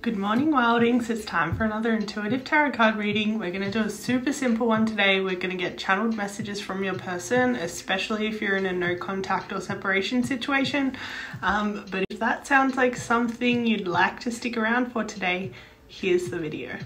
Good morning, Wildings. It's time for another intuitive tarot card reading. We're going to do a super simple one today. We're going to get channeled messages from your person, especially if you're in a no contact or separation situation. But if that sounds like something you'd like to stick around for today, here's the video.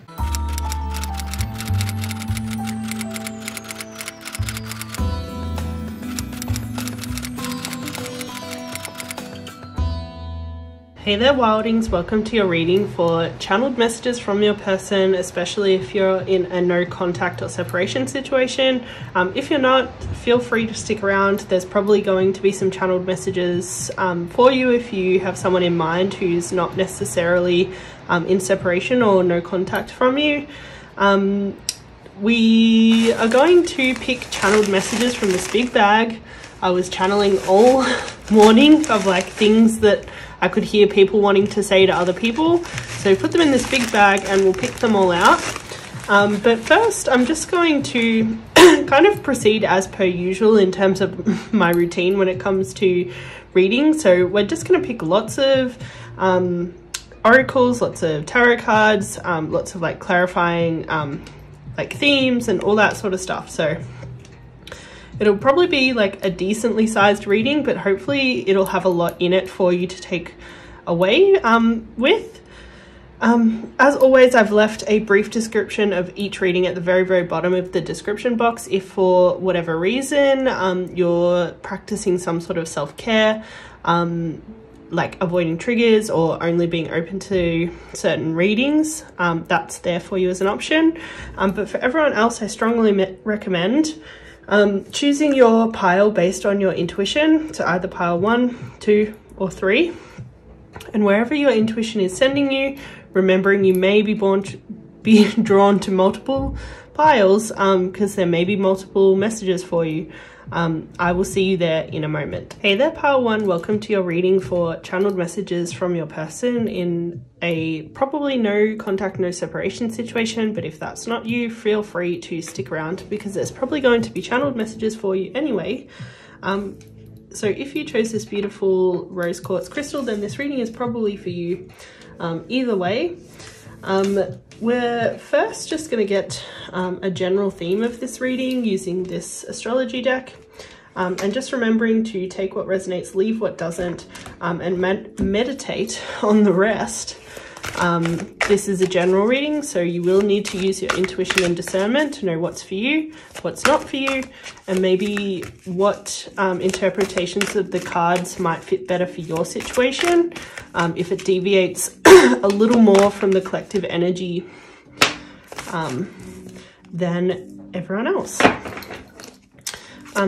Hey there, Wildings. Welcome to your reading for channeled messages from your person, especially if you're in a no contact or separation situation. If you're not, feel free to stick around. There's probably going to be some channeled messages for you if you have someone in mind who's not necessarily in separation or no contact from you. We are going to pick channeled messages from this big bag. I was channeling all morning of like things that I could hear people wanting to say to other people. So put them in this big bag and we'll pick them all out. But first I'm just going to kind of proceed as per usual in terms of my routine when it comes to reading. So we're just going to pick lots of oracles, lots of tarot cards, lots of like clarifying like themes and all that sort of stuff. So it'll probably be like a decently sized reading, but hopefully it'll have a lot in it for you to take away with. As always, I've left a brief description of each reading at the very bottom of the description box. If for whatever reason you're practicing some sort of self-care, like avoiding triggers or only being open to certain readings, that's there for you as an option. But for everyone else, I strongly recommend choosing your pile based on your intuition, so either pile 1, 2 or 3, and wherever your intuition is sending you, remembering you may be drawn to multiple piles because there may be multiple messages for you. I will see you there in a moment. Hey there, pile 1, welcome to your reading for channeled messages from your person in a probably no contact, no separation situation, but if that's not you, feel free to stick around because there's probably going to be channeled messages for you anyway. So if you chose this beautiful rose quartz crystal, then this reading is probably for you either way. We're first just going to get a general theme of this reading using this astrology deck, and just remembering to take what resonates, leave what doesn't, and meditate on the rest. This is a general reading, so you will need to use your intuition and discernment to know what's for you, what's not for you, and maybe what interpretations of the cards might fit better for your situation. If it deviates a little more from the collective energy than everyone else.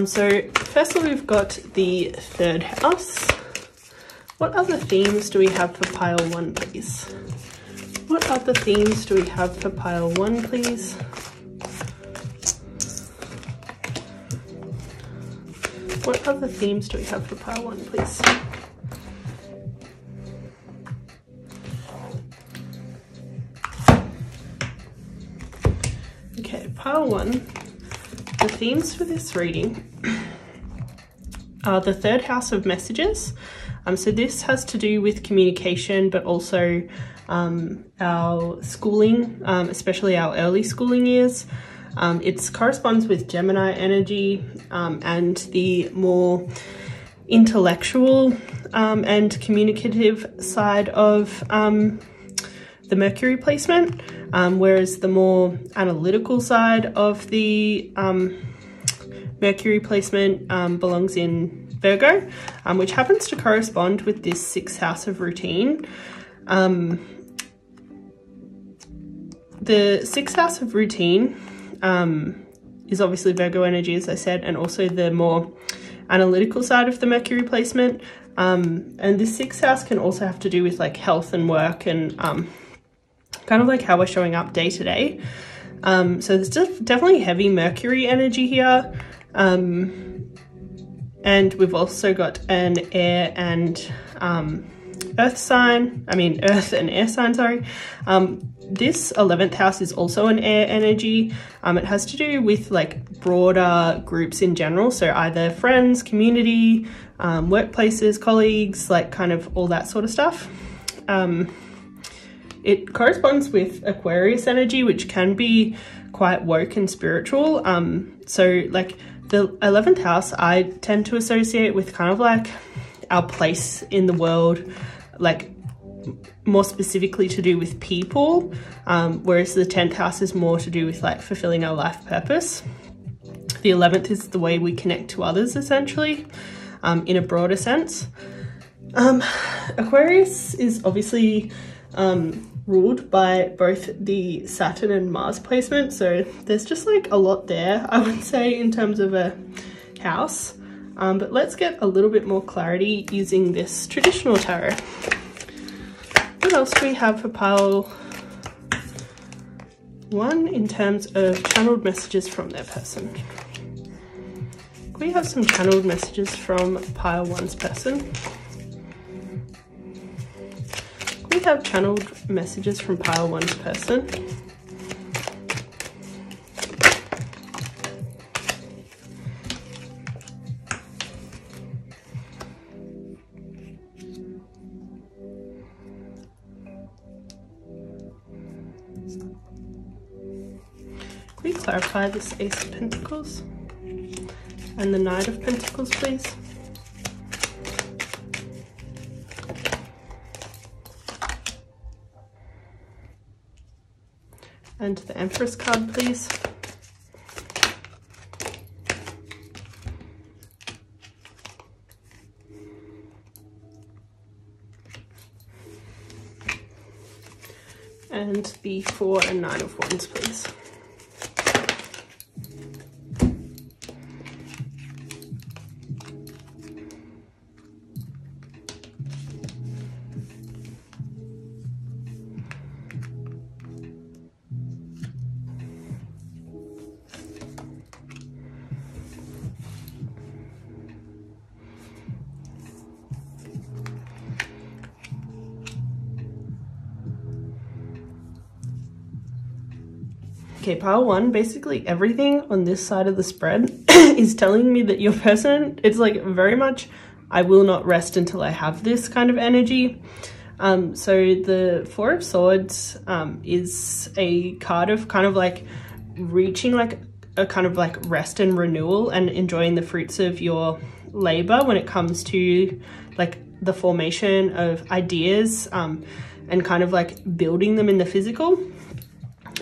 So firstly, we've got the third house. What other themes do we have for pile 1, please? What other themes do we have for pile 1, please? What other themes do we have for pile 1, please? Okay, pile 1, the themes for this reading are the third house of messages. So this has to do with communication, but also our schooling, especially our early schooling years. It corresponds with Gemini energy and the more intellectual and communicative side of the Mercury placement, whereas the more analytical side of the Mercury placement belongs in Virgo, which happens to correspond with this 6th house of routine. The 6th house of routine is obviously Virgo energy, as I said, and also the more analytical side of the Mercury placement. And the 6th house can also have to do with like health and work and kind of like how we're showing up day to day. So there's definitely heavy Mercury energy here. And we've also got an air and earth and air sign, sorry. This 11th house is also an air energy. It has to do with like broader groups in general. So either friends, community, workplaces, colleagues, like kind of all that sort of stuff. it corresponds with Aquarius energy, which can be quite woke and spiritual. So like the 11th house, I tend to associate with kind of like our place in the world, like more specifically to do with people, whereas the 10th house is more to do with like fulfilling our life purpose. The 11th is the way we connect to others, essentially, in a broader sense. Aquarius is obviously ruled by both the Saturn and Mars placement, so there's just like a lot there, I would say, in terms of a house. But let's get a little bit more clarity using this traditional tarot. What else do we have for pile 1 in terms of channeled messages from their person? We have some channeled messages from pile 1's person. We have channeled messages from pile 1's person. Can we clarify this Ace of Pentacles and the Knight of Pentacles, please? And the Empress card, please. And the 4 and 9 of Wands, please. Okay, pile 1, basically everything on this side of the spread is telling me that your person, it's like very much, I will not rest until I have this kind of energy. So the 4 of Swords is a card of kind of like reaching like a kind of like rest and renewal and enjoying the fruits of your labor when it comes to like the formation of ideas and kind of like building them in the physical.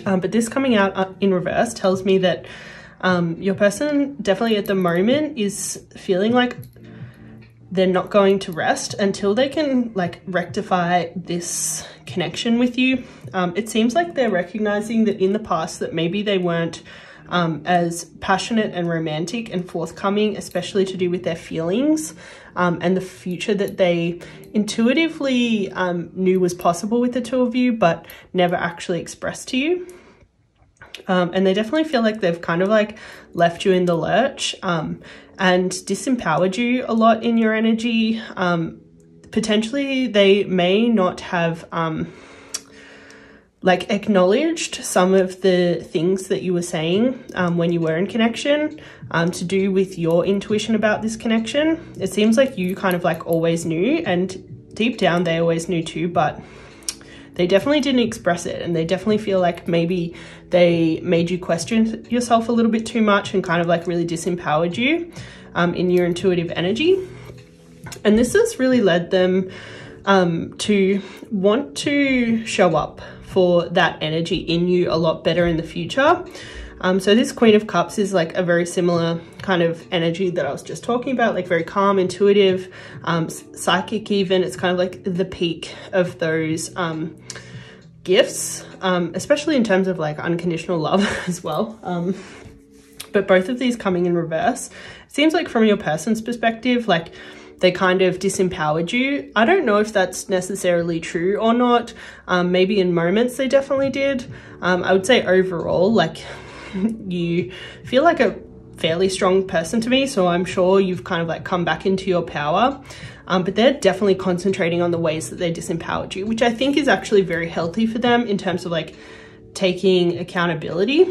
But this coming out in reverse tells me that your person definitely at the moment is feeling like they're not going to rest until they can like rectify this connection with you. It seems like they're recognizing that in the past that maybe they weren't as passionate and romantic and forthcoming, especially to do with their feelings and the future that they intuitively knew was possible with the two of you, but never actually expressed to you. And they definitely feel like they've kind of like left you in the lurch and disempowered you a lot in your energy. Potentially they may not have like acknowledged some of the things that you were saying when you were in connection to do with your intuition about this connection. It seems like you kind of like always knew, and deep down they always knew too, but they definitely didn't express it, and they definitely feel like maybe they made you question yourself a little bit too much and kind of like really disempowered you in your intuitive energy. And this has really led them to want to show up for that energy in you a lot better in the future. So this Queen of Cups is like a very similar kind of energy that I was just talking about, like very calm, intuitive, psychic even. It's kind of like the peak of those gifts, especially in terms of like unconditional love as well. But both of these coming in reverse, it seems like from your person's perspective, like they kind of disempowered you. I don't know if that's necessarily true or not. Maybe in moments they definitely did. I would say overall, like you feel like a fairly strong person to me, so I'm sure you've kind of like come back into your power. But they're definitely concentrating on the ways that they disempowered you, which I think is actually very healthy for them in terms of like taking accountability.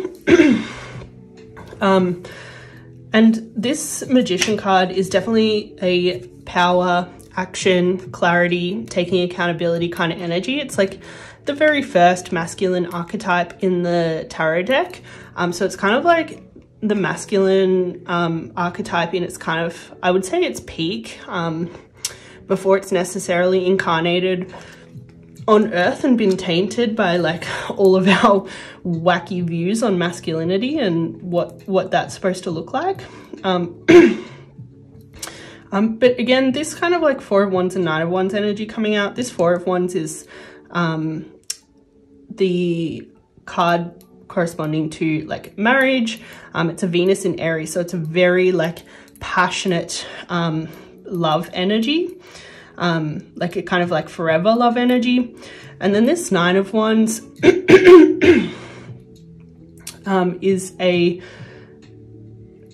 And this Magician card is definitely a power, action, clarity, taking accountability kind of energy. It's like the very first masculine archetype in the tarot deck. So it's kind of like the masculine archetype in its kind of, I would say its peak, before it's necessarily incarnated on Earth and been tainted by like all of our wacky views on masculinity and what that's supposed to look like. But again, this kind of like Four of Wands and Knight of Wands energy coming out. This Four of Wands is the card corresponding to like marriage. It's a Venus in Aries, so it's a very like passionate love energy, like a kind of like forever love energy. And then this Nine of Wands is a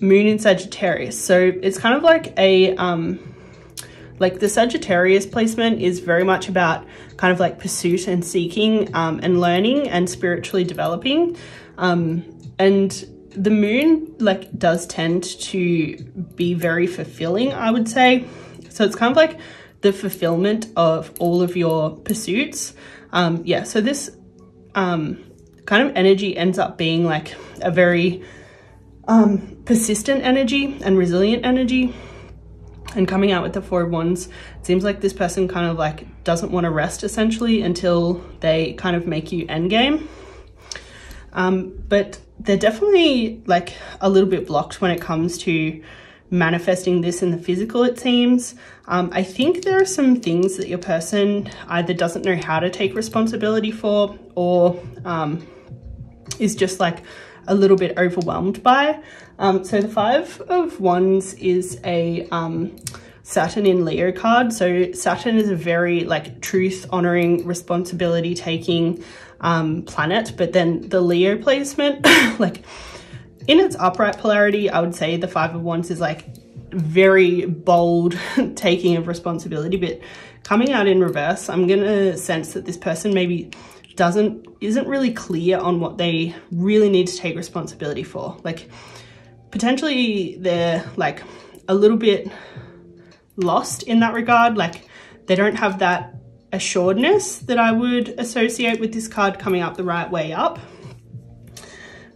moon in Sagittarius, so it's kind of like a like the Sagittarius placement is very much about kind of like pursuit and seeking and learning and spiritually developing, and the moon like does tend to be very fulfilling, I would say. So it's kind of like the fulfillment of all of your pursuits. Yeah, so this kind of energy ends up being like a very persistent energy and resilient energy. And coming out with the Four of Wands, it seems like this person kind of like doesn't want to rest essentially until they kind of make you endgame. But they're definitely like a little bit blocked when it comes to manifesting this in the physical, it seems. I think there are some things that your person either doesn't know how to take responsibility for, or is just like a little bit overwhelmed by. So the Five of Wands is a Saturn in Leo card. So Saturn is a very like truth honoring, responsibility taking planet, but then the Leo placement, like in its upright polarity, I would say the Five of Wands is like very bold taking of responsibility, but coming out in reverse, I'm gonna sense that this person maybe isn't really clear on what they really need to take responsibility for. Like potentially they're like a little bit lost in that regard. Like they don't have that assuredness that I would associate with this card coming up the right way up.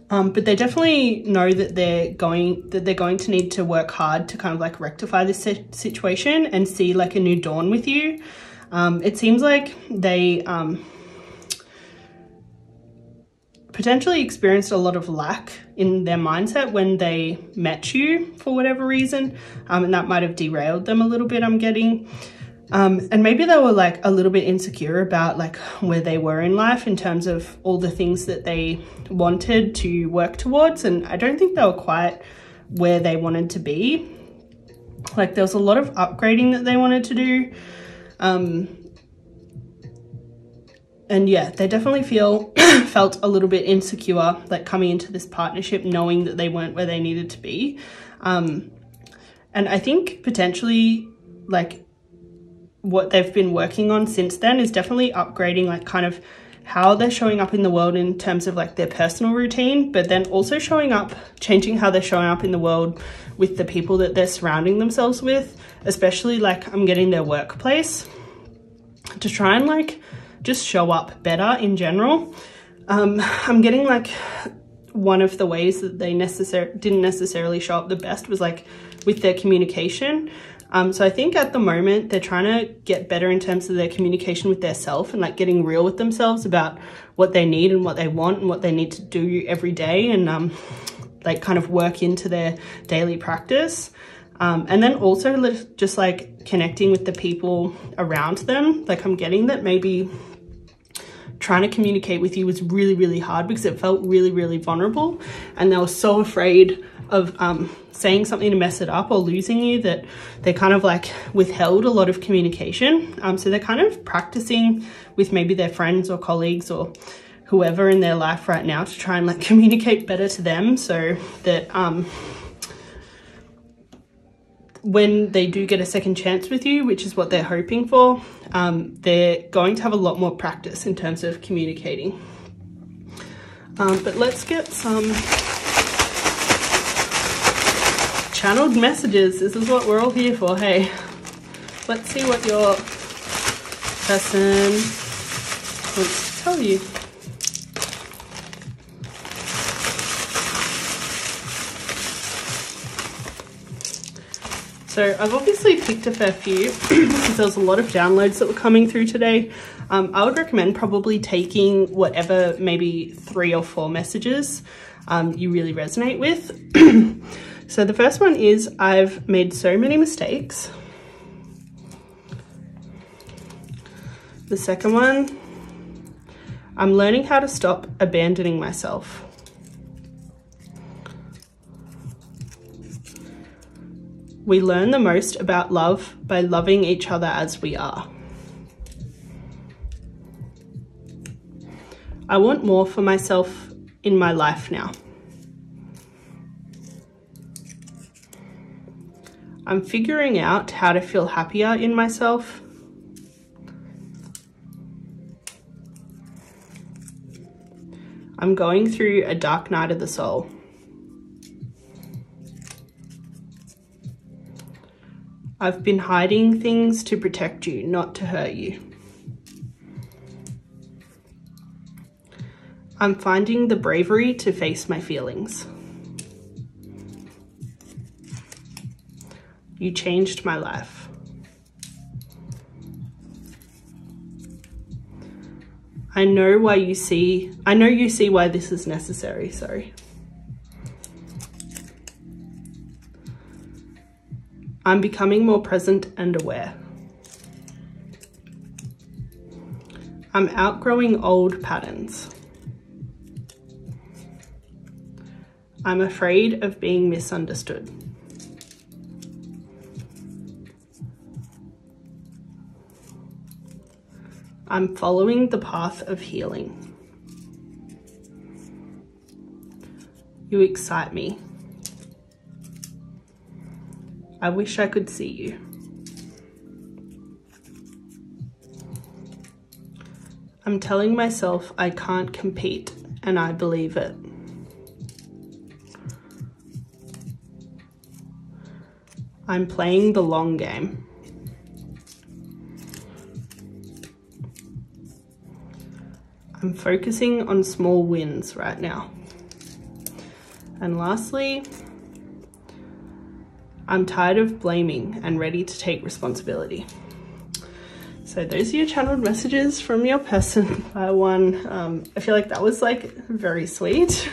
But they definitely know that they're going to need to work hard to kind of like rectify this situation and see like a new dawn with you. It seems like they potentially experienced a lot of lack in their mindset when they met you for whatever reason, and that might have derailed them a little bit, I'm getting. And maybe they were like a little bit insecure about like where they were in life in terms of all the things that they wanted to work towards, and I don't think they were quite where they wanted to be. Like there was a lot of upgrading that they wanted to do, and yeah, they definitely felt a little bit insecure like coming into this partnership knowing that they weren't where they needed to be. And I think potentially like what they've been working on since then is definitely upgrading like kind of how they're showing up in the world in terms of like their personal routine, but then also changing how they're showing up in the world with the people that they're surrounding themselves with, especially like I'm getting their workplace, to try and like just show up better in general. I'm getting like one of the ways that they didn't necessarily show up the best was like with their communication. So I think at the moment they're trying to get better in terms of their communication with their self and like getting real with themselves about what they need and what they want and what they need to do every day, and like kind of work into their daily practice. And then also just like connecting with the people around them. Like I'm getting that maybe trying to communicate with you was really, really hard because it felt really, really vulnerable, and they were so afraid of saying something to mess it up or losing you that they kind of like withheld a lot of communication. So they're kind of practicing with maybe their friends or colleagues or whoever in their life right now to try and like communicate better to them, so that when they do get a second chance with you, which is what they're hoping for, they're going to have a lot more practice in terms of communicating. But let's get some channeled messages. This is what we're all here for, hey. Let's see what your person wants to tell you. So I've obviously picked a fair few because there was a lot of downloads that were coming through today. I would recommend probably taking whatever, maybe 3 or 4 messages you really resonate with. So the first one is, I've made so many mistakes. The second one, I'm learning how to stop abandoning myself. We learn the most about love by loving each other as we are. I want more for myself in my life now. I'm figuring out how to feel happier in myself. I'm going through a dark night of the soul. I've been hiding things to protect you, not to hurt you. I'm finding the bravery to face my feelings. You changed my life. I know you see why this is necessary, sorry. I'm becoming more present and aware. I'm outgrowing old patterns. I'm afraid of being misunderstood. I'm following the path of healing. You excite me. I wish I could see you. I'm telling myself I can't compete, and I believe it. I'm playing the long game. I'm focusing on small wins right now. And lastly, I'm tired of blaming and ready to take responsibility. So those are your channeled messages from your person by one. I feel like that was like very sweet.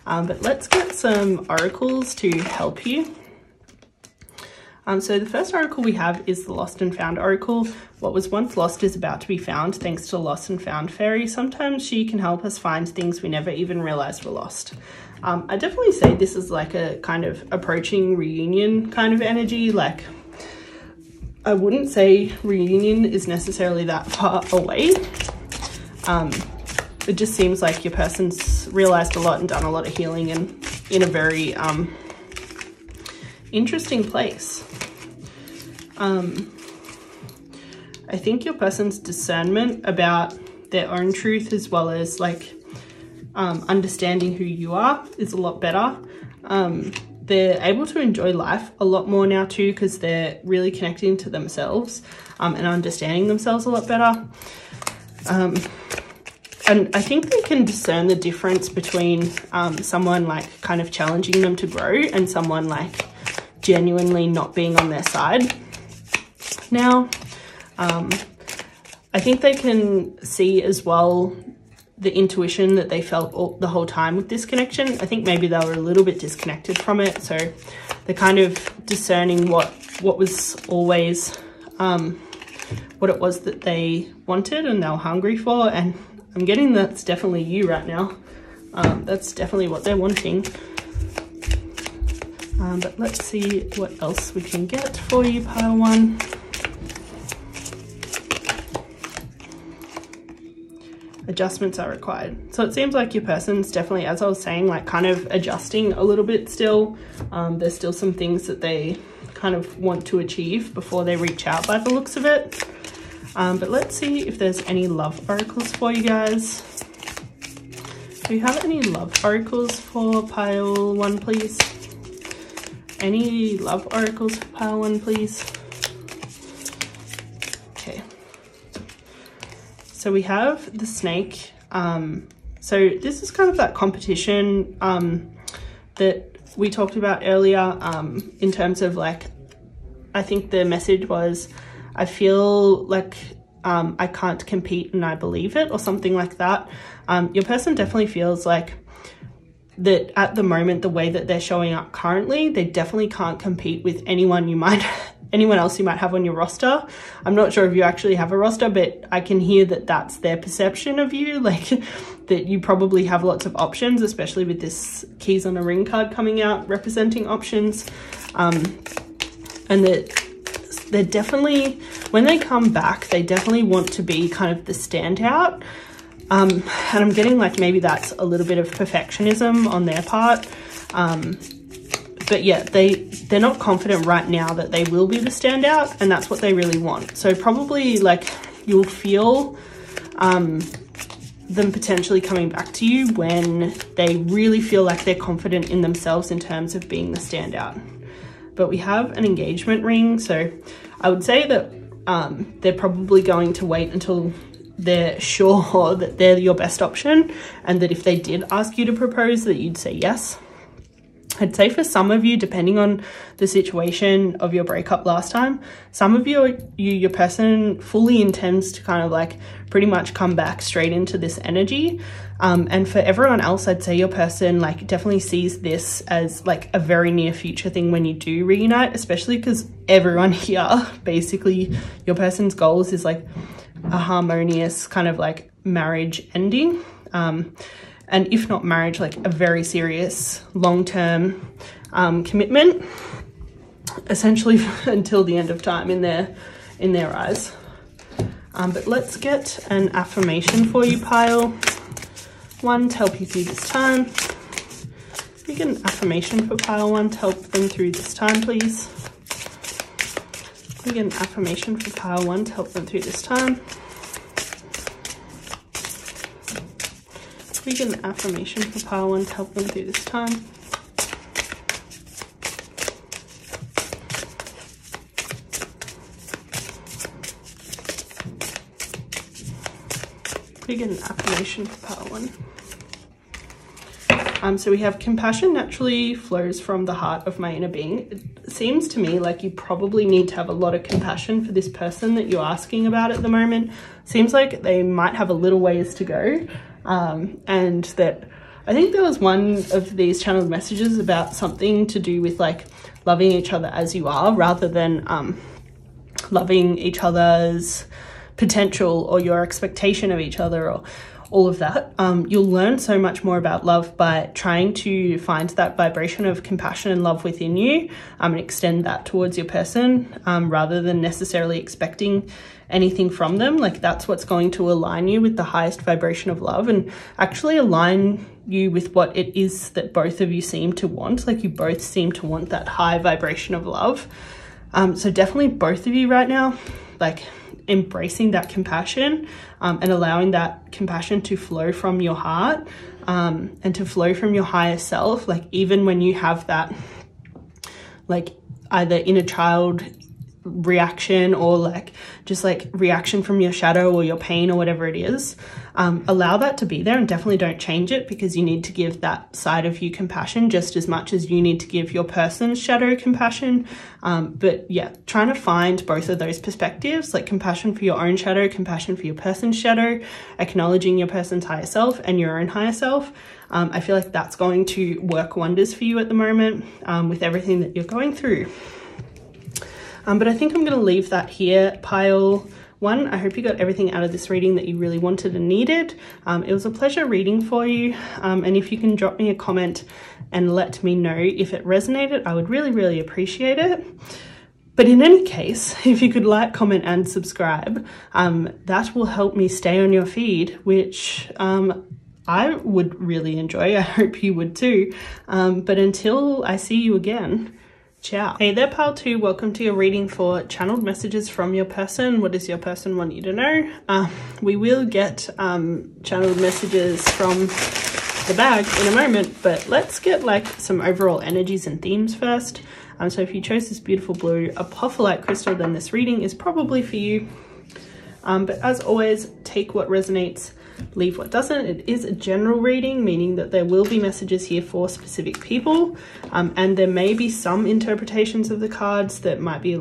But let's get some oracles to help you. So the first oracle we have is the Lost and Found oracle. What was once lost is about to be found thanks to the Lost and Found fairy. Sometimes she can help us find things we never even realized were lost. I definitely say this is like a kind of approaching reunion kind of energy. Like, I wouldn't say reunion is necessarily that far away. It just seems like your person's realized a lot and done a lot of healing and in a very interesting place. I think your person's discernment about their own truth, as well as like understanding who you are, is a lot better. They're able to enjoy life a lot more now too, because they're really connecting to themselves and understanding themselves a lot better. And I think they can discern the difference between someone like kind of challenging them to grow and someone like genuinely not being on their side. Now, I think they can see as well the intuition that they felt the whole time with this connection. I think maybe they were a little bit disconnected from it, so they're kind of discerning what was always what it was that they wanted and they were hungry for. And I'm getting that's definitely you right now. That's definitely what they're wanting. But let's see what else we can get for you, pile one. Adjustments are required. So it seems like your person's definitely, as I was saying, like kind of adjusting a little bit still. There's still some things that they kind of want to achieve before they reach out by the looks of it. But let's see if there's any love oracles for you guys. Do you have any love oracles for pile one, please? Any love oracles for pile one, please? Okay. So we have the snake. So this is kind of that competition that we talked about earlier, in terms of like, I think the message was, I feel like I can't compete and I believe it, or something like that. Your person definitely feels like that at the moment, the way that they're showing up currently, they definitely can't compete with anyone else you might have on your roster. I'm not sure if you actually have a roster, but I can hear that that's their perception of you, like that you probably have lots of options, especially with this keys on a ring card coming out representing options. And that they're definitely, when they come back, they definitely want to be kind of the standout. And I'm getting like maybe that's a little bit of perfectionism on their part. But yeah, they're not confident right now that they will be the standout, and that's what they really want. So probably like you'll feel them potentially coming back to you when they really feel like they're confident in themselves in terms of being the standout. But we have an engagement ring, so I would say that they're probably going to wait until they're sure that they're your best option, and that if they did ask you to propose, that you'd say yes. I'd say for some of you, depending on the situation of your breakup last time, some of your person fully intends to kind of like pretty much come back straight into this energy. And for everyone else, I'd say your person like definitely sees this as like a very near future thing when you do reunite, especially because everyone here, basically your person's goals is like a harmonious kind of like marriage ending. And if not marriage, like a very serious long-term commitment, essentially until the end of time in their eyes. But let's get an affirmation for you, pile one, to help you through this time. We get an affirmation for pile one to help them through this time, please. We get an affirmation for pile one to help them through this time. We get an affirmation for pile one to help them through this time. We get an affirmation for pile one. So we have compassion naturally flows from the heart of my inner being. It seems to me like you probably need to have a lot of compassion for this person that you're asking about at the moment. Seems like they might have a little ways to go. And that I think there was one of these channeled messages about something to do with like loving each other as you are, rather than loving each other's potential or your expectation of each other or all of that. You'll learn so much more about love by trying to find that vibration of compassion and love within you, and extend that towards your person, rather than necessarily expecting anything from them. Like that's what's going to align you with the highest vibration of love, and actually align you with what it is that both of you seem to want. Like you both seem to want that high vibration of love. So definitely both of you right now, like embracing that compassion, and allowing that compassion to flow from your heart, and to flow from your higher self. Like even when you have that like either inner child reaction or like just like reaction from your shadow or your pain or whatever it is, allow that to be there, and definitely don't change it, because you need to give that side of you compassion just as much as you need to give your person's shadow compassion. But yeah, trying to find both of those perspectives, like compassion for your own shadow, compassion for your person's shadow, acknowledging your person's higher self and your own higher self. I feel like that's going to work wonders for you at the moment, with everything that you're going through. But I think I'm going to leave that here, pile one. I hope you got everything out of this reading that you really wanted and needed. It was a pleasure reading for you. And if you can drop me a comment and let me know if it resonated, I would really, really appreciate it. But in any case, if you could like, comment and subscribe, that will help me stay on your feed, which I would really enjoy. I hope you would too. But until I see you again, ciao. Hey there, pile 2. Welcome to your reading for channeled messages from your person. What does your person want you to know? We will get channeled messages from the bag in a moment, but let's get like some overall energies and themes first. So if you chose this beautiful blue apophyllite crystal, then this reading is probably for you. But as always, take what resonates, leave what doesn't. It is a general reading, meaning that there will be messages here for specific people, and there may be some interpretations of the cards that might be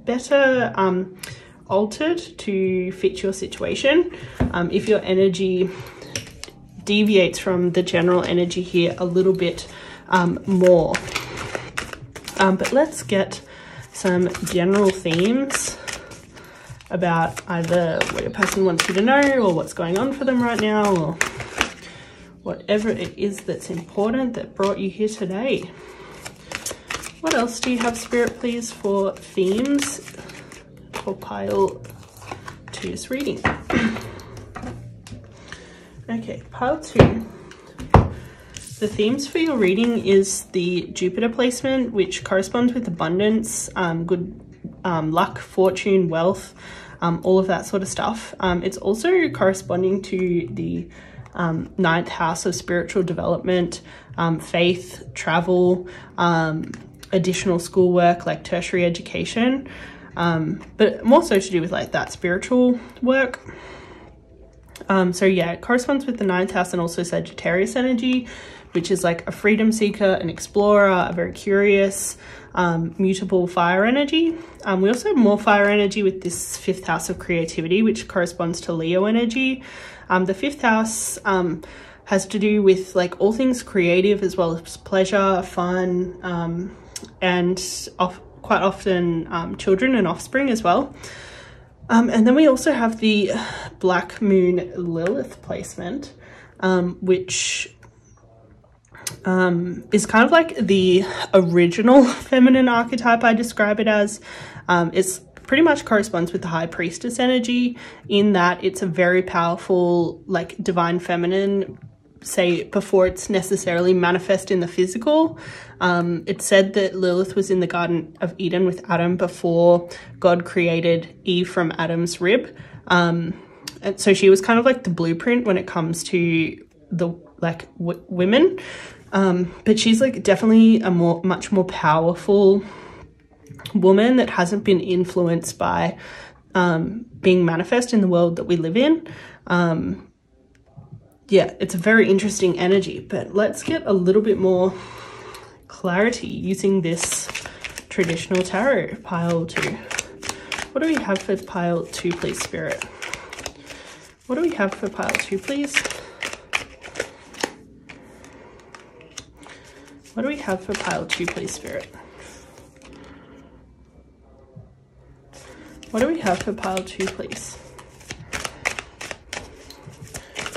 better altered to fit your situation. If your energy deviates from the general energy here a little bit more. But let's get some general themes about either what your person wants you to know or what's going on for them right now, or whatever it is that's important that brought you here today. What else do you have, Spirit, please, for themes for pile 2's reading? Okay, pile 2. The themes for your reading is the Jupiter placement, which corresponds with abundance, good luck, fortune, wealth, all of that sort of stuff. It's also corresponding to the 9th house of spiritual development, faith, travel, additional schoolwork like tertiary education, but more so to do with like that spiritual work. So yeah, it corresponds with the 9th house and also Sagittarius energy, which is like a freedom seeker, an explorer, a very curious, mutable fire energy. We also have more fire energy with this 5th house of creativity, which corresponds to Leo energy. The 5th house has to do with like all things creative, as well as pleasure, fun, and quite often children and offspring as well. And then we also have the Black Moon Lilith placement, which is kind of like the original feminine archetype, I describe it as. It's pretty much corresponds with the High Priestess energy, in that it's a very powerful, like, divine feminine, say, before it's necessarily manifest in the physical. It's said that Lilith was in the Garden of Eden with Adam before God created Eve from Adam's rib. And so she was kind of like the blueprint when it comes to the like women. But she's like definitely a much more powerful woman that hasn't been influenced by being manifest in the world that we live in. Yeah, it's a very interesting energy, but let's get a little bit more clarity using this traditional tarot, pile 2. What do we have for pile 2, please, Spirit? What do we have for pile 2, please? What do we have for pile 2, please, Spirit? What do we have for pile 2, please?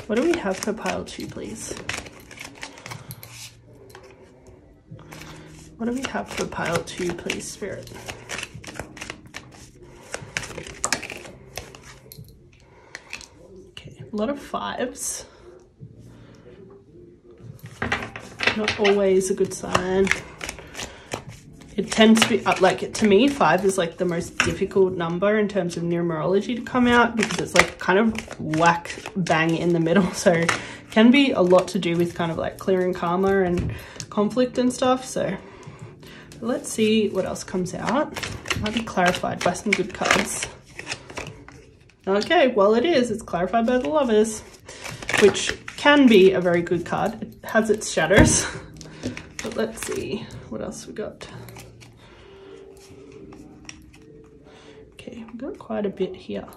What do we have for pile 2, please? What do we have for pile 2, please, Spirit? Okay, a lot of 5s. Not always a good sign. It tends to be, like, to me, 5 is like the most difficult number in terms of numerology to come out, because it's like kind of whack bang in the middle. So it can be a lot to do with kind of like clearing karma and conflict and stuff. So let's see what else comes out. Might be clarified by some good cards. Okay, well it is. It's clarified by the Lovers, which can be a very good card. It has its shadows. But let's see what else we got. Okay, we've got quite a bit here.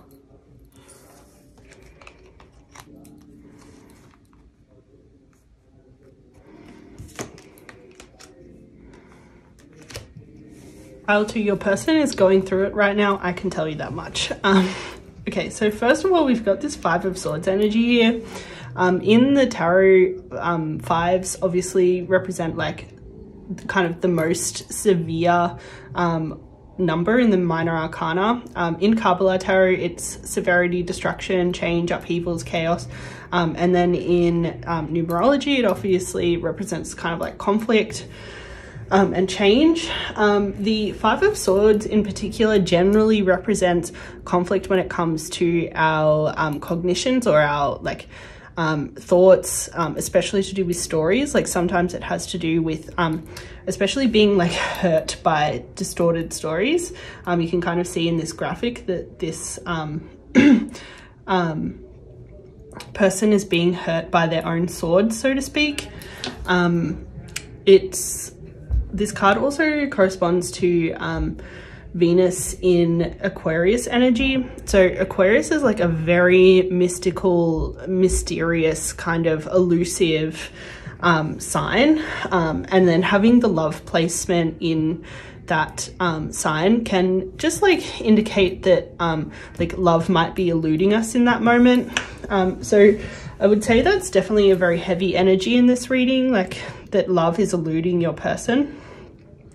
Pile 2, your person is going through it right now. I can tell you that much. Okay, so first of all, we've got this 5 of Swords energy here. In the tarot, 5s obviously represent like kind of the most severe number in the minor arcana. In Kabbalah tarot, it's severity, destruction, change, upheavals, chaos. And then in numerology, it obviously represents kind of like conflict and change. The 5 of Swords in particular generally represents conflict when it comes to our cognitions or our like thoughts, especially to do with stories. Like sometimes it has to do with especially being like hurt by distorted stories. You can kind of see in this graphic that this person is being hurt by their own sword, so to speak. This card also corresponds to Venus in Aquarius energy. So Aquarius is like a very mystical, mysterious, kind of elusive sign, and then having the love placement in that sign can just like indicate that like love might be eluding us in that moment. So I would say that's definitely a very heavy energy in this reading, like that love is eluding your person,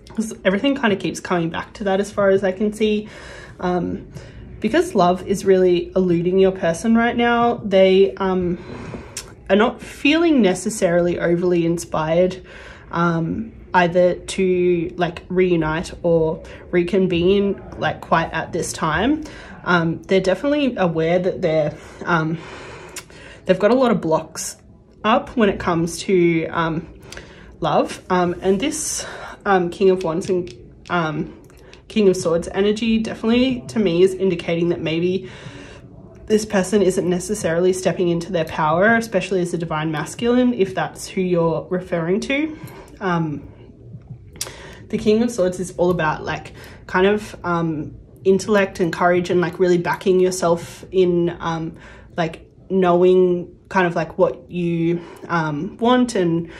because everything kind of keeps coming back to that as far as I can see. Because love is really eluding your person right now, they are not feeling necessarily overly inspired either to like reunite or reconvene like quite at this time. They're definitely aware that they've got a lot of blocks up when it comes to love, and this King of Wands and King of Swords energy definitely to me is indicating that maybe this person isn't necessarily stepping into their power, especially as a divine masculine, if that's who you're referring to. The King of Swords is all about like kind of intellect and courage and like really backing yourself in like knowing kind of like what you want and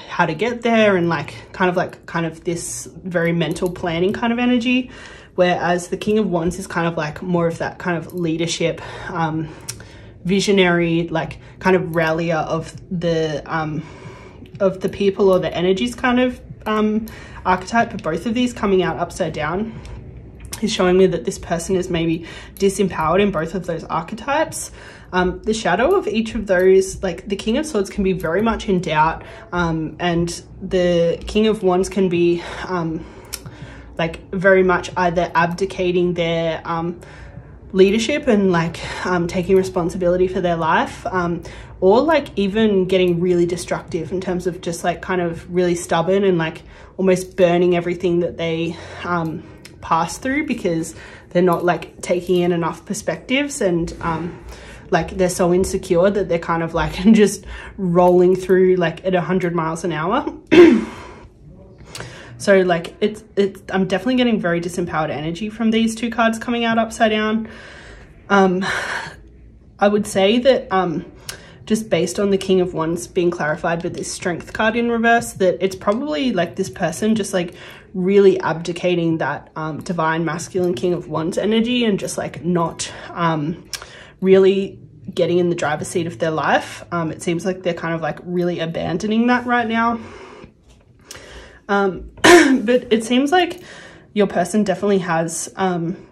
how to get there, and like kind of this very mental planning kind of energy, whereas the King of Wands is kind of like more of that kind of leadership, visionary, like kind of rallier of the people or the energies kind of archetype. But both of these coming out upside down is showing me that this person is maybe disempowered in both of those archetypes. The shadow of each of those, like the King of Swords can be very much in doubt, and the King of Wands can be like very much either abdicating their leadership and like taking responsibility for their life, or like even getting really destructive in terms of just like kind of really stubborn and like almost burning everything that they pass through, because they're not like taking in enough perspectives, and like they're so insecure that they're kind of like just rolling through like at 100 miles an hour. So like I'm definitely getting very disempowered energy from these two cards coming out upside down. I would say that just based on the King of Wands being clarified with this Strength card in reverse, that it's probably like this person just like really abdicating that divine masculine King of Wands energy and just like not really getting in the driver's seat of their life. It seems like they're kind of like really abandoning that right now. But it seems like your person definitely has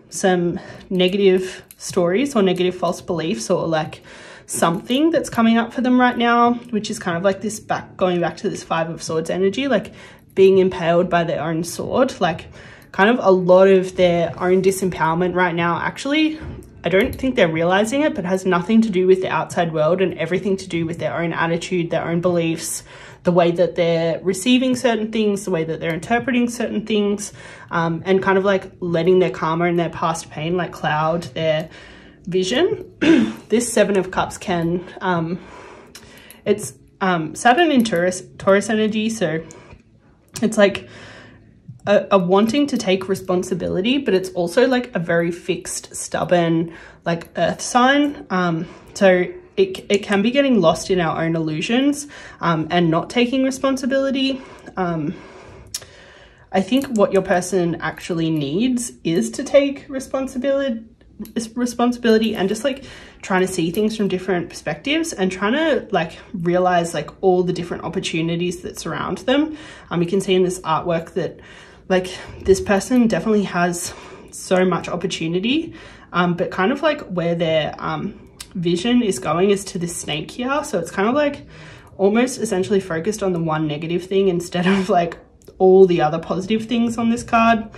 some negative stories or negative false beliefs, or like something that's coming up for them right now, which is kind of like this going back to this Five of Swords energy, like being impaled by their own sword. Like kind of a lot of their own disempowerment right now, actually, I don't think they're realizing it, but has nothing to do with the outside world and everything to do with their own attitude, their own beliefs, the way that they're receiving certain things, the way that they're interpreting certain things, and kind of like letting their karma and their past pain like cloud their vision. This Seven of Cups can, it's Saturn in Taurus energy, so it's like a wanting to take responsibility, but it's also like a very fixed, stubborn, like earth sign. So it can be getting lost in our own illusions and not taking responsibility. I think what your person actually needs is to take responsibility and just like trying to see things from different perspectives and trying to like realize like all the different opportunities that surround them. You can see in this artwork that like this person definitely has so much opportunity, but kind of like where their vision is going is to this snake here. So it's kind of like almost essentially focused on the one negative thing instead of like all the other positive things on this card.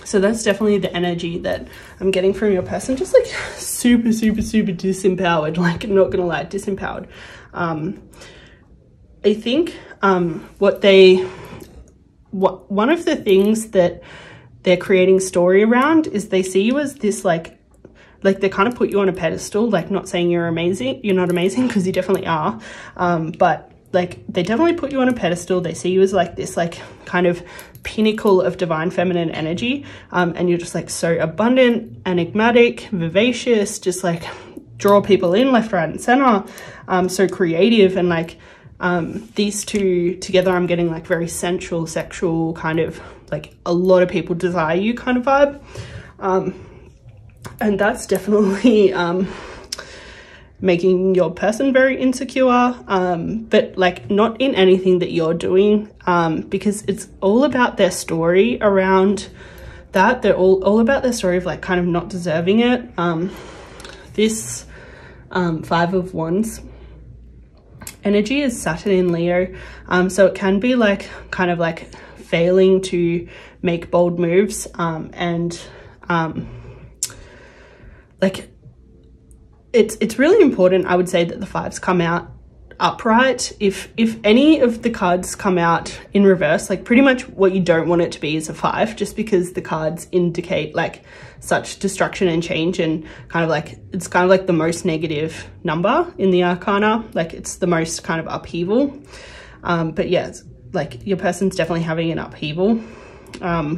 So that's definitely the energy that I'm getting from your person. Just like super disempowered, like not gonna lie, disempowered. I think one of the things that they're creating story around is they see you as this like they kind of put you on a pedestal, like not saying you're amazing, you're not amazing, because you definitely are, but like they definitely put you on a pedestal. They see you as like this like kind of pinnacle of divine feminine energy, and you're just like so abundant, enigmatic, vivacious, just like draw people in left, right and center, so creative, and like these two together I'm getting like very sensual, sexual, kind of like a lot of people desire you kind of vibe, and that's definitely making your person very insecure, but like not in anything that you're doing, because it's all about their story around that. They're all about their story of like kind of not deserving it. This 5 of Wands energy is Saturn in Leo, so it can be like kind of like failing to make bold moves, and like it's really important, I would say, that the 5s come out upright. If any of the cards come out in reverse, like pretty much what you don't want it to be is a 5, just because the cards indicate like such destruction and change, and kind of like it's kind of like the most negative number in the arcana, like it's the most kind of upheaval, but yeah, it's like your person's definitely having an upheaval. I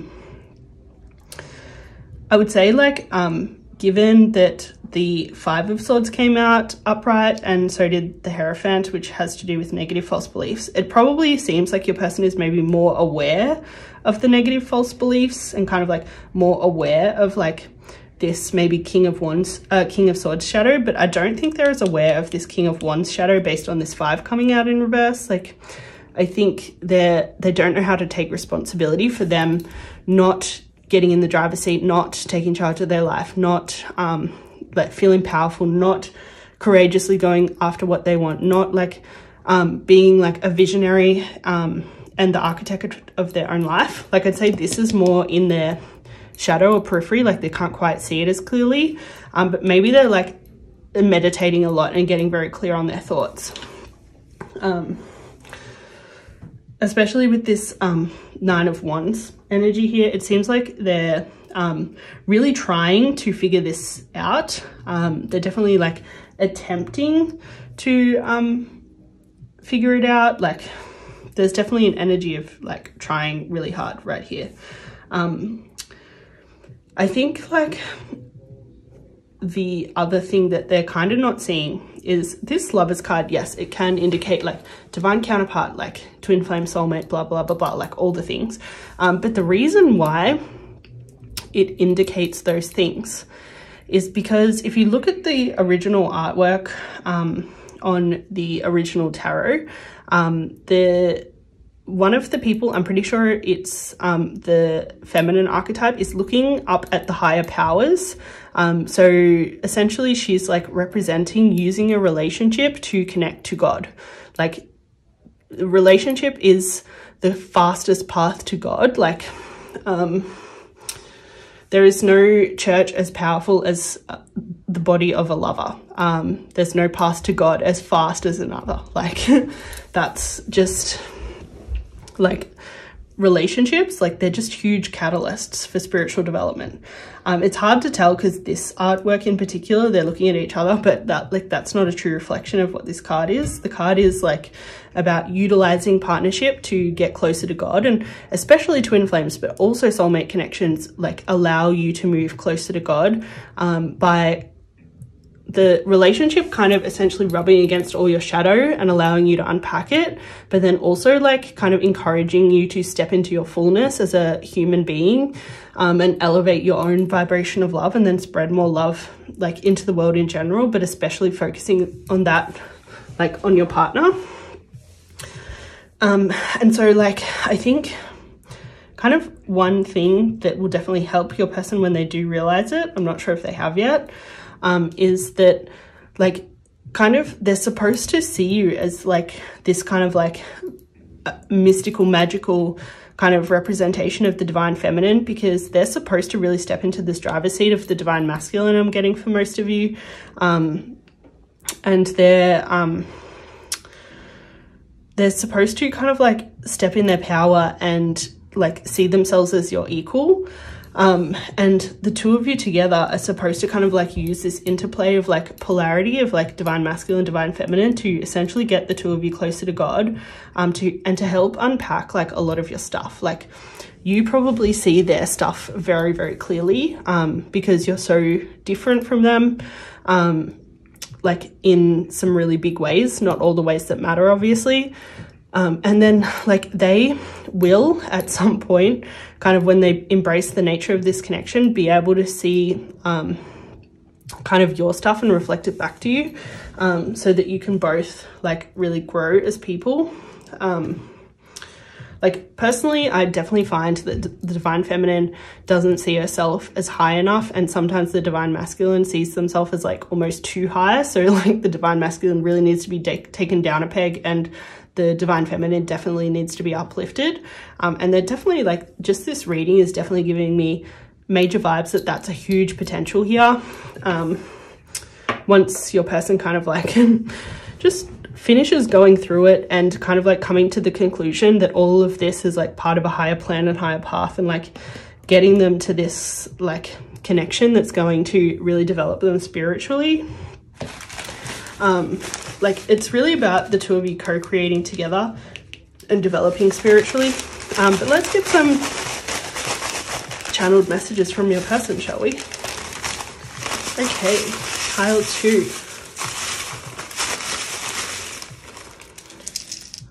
would say like given that the 5 of Swords came out upright and so did the Hierophant, which has to do with negative false beliefs, it probably seems like your person is maybe more aware of the negative false beliefs and kind of like more aware of like this maybe King of Swords shadow, but I don't think they're as aware of this King of Wands shadow based on this 5 coming out in reverse. Like I think they don't know how to take responsibility for them not getting in the driver's seat, not taking charge of their life, not like feeling powerful, not courageously going after what they want, not like being like a visionary and the architect of their own life. Like I'd say this is more in their shadow or periphery, like they can't quite see it as clearly, but maybe they're like meditating a lot and getting very clear on their thoughts. Especially with this 9 of Wands energy here, it seems like they're really trying to figure this out. They're definitely like attempting to figure it out. Like there's definitely an energy of like trying really hard right here. I think like the other thing that they're kind of not seeing is this Lovers card. Yes, it can indicate like divine counterpart, like twin flame, soulmate, blah blah blah blah, like all the things, but the reason why it indicates those things is because if you look at the original artwork on the original tarot, one of the people, I'm pretty sure it's the feminine archetype, is looking up at the higher powers. So essentially she's like representing using a relationship to connect to God. Like the relationship is the fastest path to God. Like there is no church as powerful as the body of a lover. There's no path to God as fast as another. Like that's just like relationships, like they're just huge catalysts for spiritual development. It's hard to tell because this artwork in particular, they're looking at each other, but that's not a true reflection of what this card is. The card is like about utilizing partnership to get closer to God, and especially twin flames, but also soulmate connections like allow you to move closer to God by the relationship kind of essentially rubbing against all your shadow and allowing you to unpack it, but then also like kind of encouraging you to step into your fullness as a human being, and elevate your own vibration of love and then spread more love like into the world in general, but especially focusing on that, like on your partner. And so like I think kind of one thing that will definitely help your person when they do realize it, I'm not sure if they have yet, is that like kind of they're supposed to see you as like this kind of like mystical, magical kind of representation of the divine feminine, because they're supposed to really step into this driver's seat of the divine masculine, I'm getting for most of you, and they're supposed to kind of like step in their power and like see themselves as your equal. And the two of you together are supposed to kind of like use this interplay of like polarity of like divine masculine, divine feminine to essentially get the two of you closer to God, to help unpack like a lot of your stuff. Like you probably see their stuff very, very clearly, because you're so different from them, like in some really big ways, not all the ways that matter, obviously. And then like they will at some point, kind of when they embrace the nature of this connection, be able to see kind of your stuff and reflect it back to you, so that you can both like really grow as people. Like personally, I definitely find that the divine feminine doesn't see herself as high enough, and sometimes the divine masculine sees themselves as like almost too high. So like the divine masculine really needs to be taken down a peg, and the divine feminine definitely needs to be uplifted. And they're definitely like, just this reading is definitely giving me major vibes that that's a huge potential here. Once your person kind of like just finishes going through it and kind of like coming to the conclusion that all of this is like part of a higher plan and higher path, and like getting them to this like connection that's going to really develop them spiritually. Like it's really about the two of you co-creating together and developing spiritually. But let's get some channeled messages from your person, shall we? Okay, pile 2.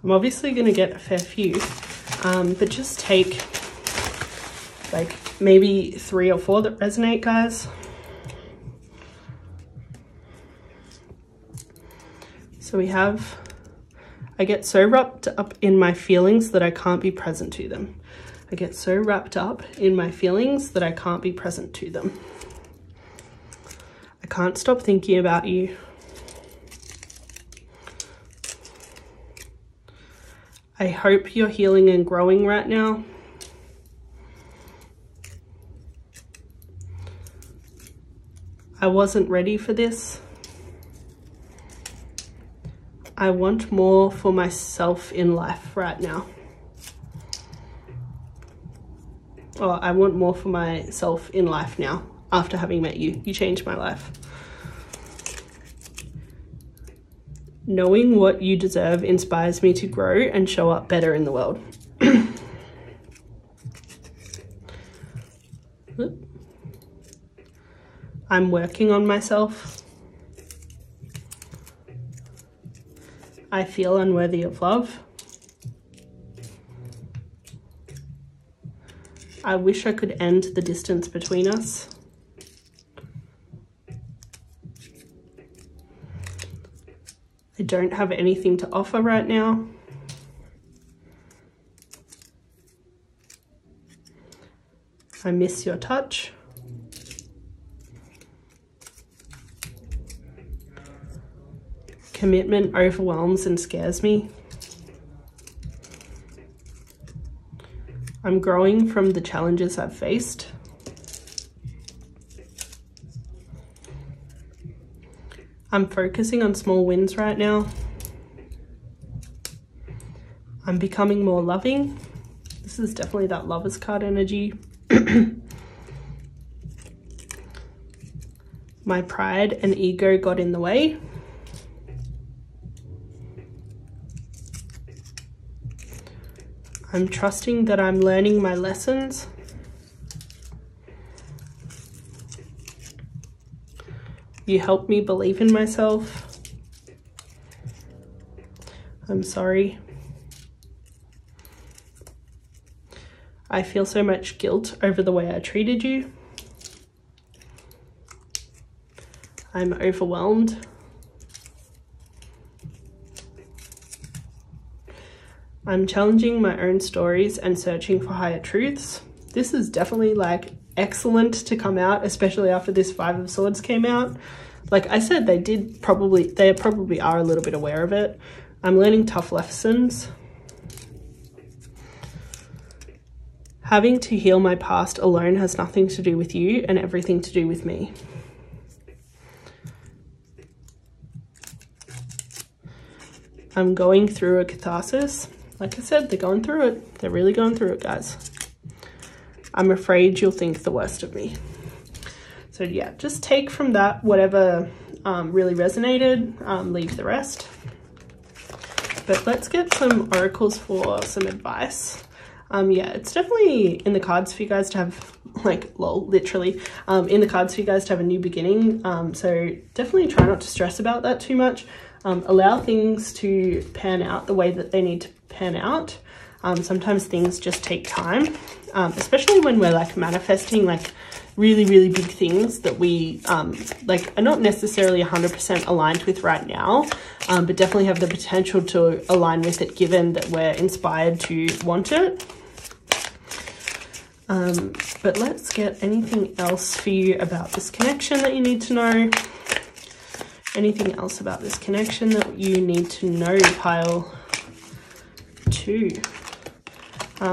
I'm obviously going to get a fair few, but just take like maybe 3 or 4 that resonate, guys. So we have, I get so wrapped up in my feelings that I can't be present to them. I get so wrapped up in my feelings that I can't be present to them. I can't stop thinking about you. I hope you're healing and growing right now. I wasn't ready for this. I want more for myself in life right now. Or I want more for myself in life now. After having met you, you changed my life. Knowing what you deserve inspires me to grow and show up better in the world. I'm working on myself. I feel unworthy of love. I wish I could end the distance between us. I don't have anything to offer right now. I miss your touch. Commitment overwhelms and scares me. I'm growing from the challenges I've faced. I'm focusing on small wins right now. I'm becoming more loving. This is definitely that Lovers card energy. My pride and ego got in the way. I'm trusting that I'm learning my lessons. You help me believe in myself. I'm sorry. I feel so much guilt over the way I treated you. I'm overwhelmed. I'm challenging my own stories and searching for higher truths. This is definitely like excellent to come out, especially after this 5 of Swords came out. Like I said, they probably are a little bit aware of it. I'm learning tough lessons. Having to heal my past alone has nothing to do with you and everything to do with me. I'm going through a catharsis. Like I said, they're going through it. They're really going through it, guys. I'm afraid you'll think the worst of me. So yeah, just take from that whatever really resonated, leave the rest. But let's get some oracles for some advice. Yeah, it's definitely in the cards for you guys to have, like, lol, literally, in the cards for you guys to have a new beginning. So definitely try not to stress about that too much. Allow things to pan out the way that they need to pan out. Sometimes things just take time, especially when we're like manifesting like really, really big things that we like are not necessarily 100% aligned with right now, but definitely have the potential to align with it given that we're inspired to want it. But let's get anything else for you about this connection that you need to know. Anything else about this connection that you need to know, pile 2.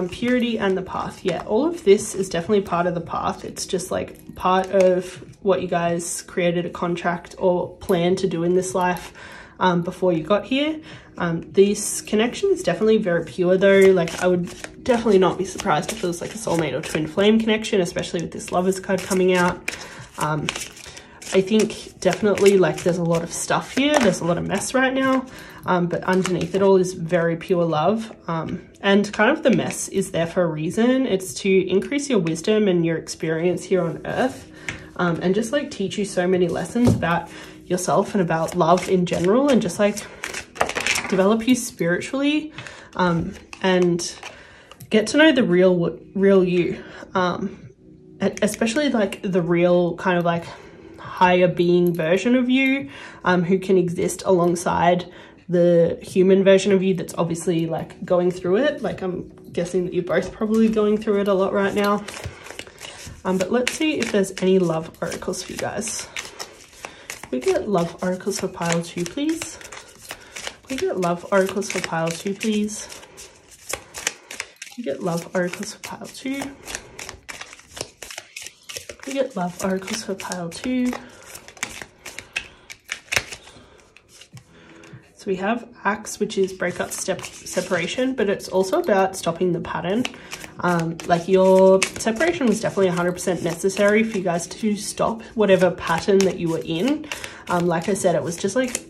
Purity and the path. Yeah, all of this is definitely part of the path. It's just like part of what you guys created a contract or plan to do in this life before you got here. This connection is definitely very pure though. Like I would definitely not be surprised if it was like a soulmate or twin flame connection, especially with this Lovers card coming out. I think definitely like there's a lot of stuff here. There's a lot of mess right now, but underneath it all is very pure love. And kind of the mess is there for a reason. It's to increase your wisdom and your experience here on earth, and just like teach you so many lessons about yourself and about love in general, and just like develop you spiritually, and get to know the real you, especially like the real kind of like higher being version of you, who can exist alongside the human version of you that's obviously like going through it. Like I'm guessing that you're both probably going through it a lot right now. But let's see if there's any love oracles for you guys. We get love oracles for pile 2, please. We get love oracles for pile 2, please. We get love oracles for pile 2. We get love oracles for pile 2. So we have Axe, which is breakup, separation, but it's also about stopping the pattern. Like your separation was definitely 100% necessary for you guys to stop whatever pattern that you were in. Like I said, it was just like,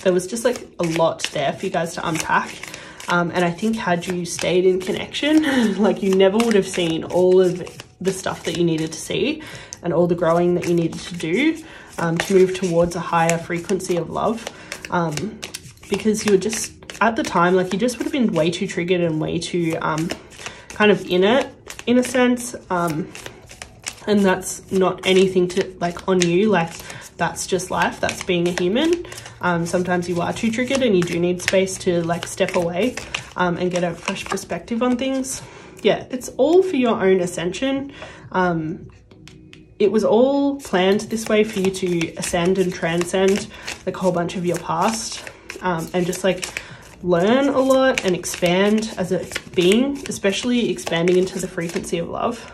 there was just like a lot there for you guys to unpack. And I think had you stayed in connection, like you never would have seen all of the stuff that you needed to see and all the growing that you needed to do to move towards a higher frequency of love. Because you were just, at the time, like you just would have been way too triggered and way too kind of in it, in a sense. And that's not anything to like on you, like that's just life, that's being a human. Sometimes you are too triggered and you do need space to like step away and get a fresh perspective on things. Yeah, it's all for your own ascension. It was all planned this way for you to ascend and transcend like a whole bunch of your past, and just like learn a lot and expand as a being, especially expanding into the frequency of love.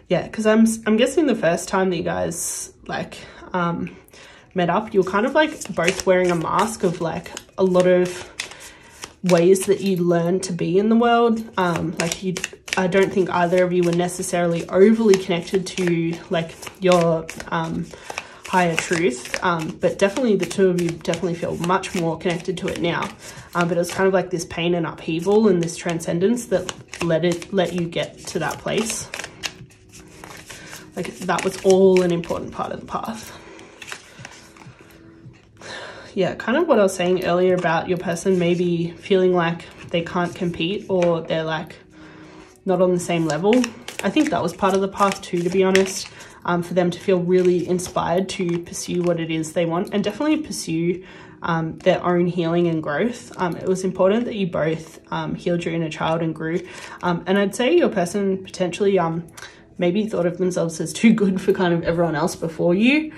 Yeah, because I'm guessing the first time that you guys like met up, you were kind of like both wearing a mask of like a lot of ways that you learn to be in the world. I don't think either of you were necessarily overly connected to like your higher truth, but definitely the two of you definitely feel much more connected to it now. But it was kind of like this pain and upheaval and this transcendence that let you get to that place. Like that was all an important part of the path. Yeah, kind of what I was saying earlier about your person maybe feeling like they can't compete or they're like not on the same level. I think that was part of the path too, to be honest, for them to feel really inspired to pursue what it is they want and definitely pursue their own healing and growth. It was important that you both healed your inner child and grew. And I'd say your person potentially maybe thought of themselves as too good for kind of everyone else before you.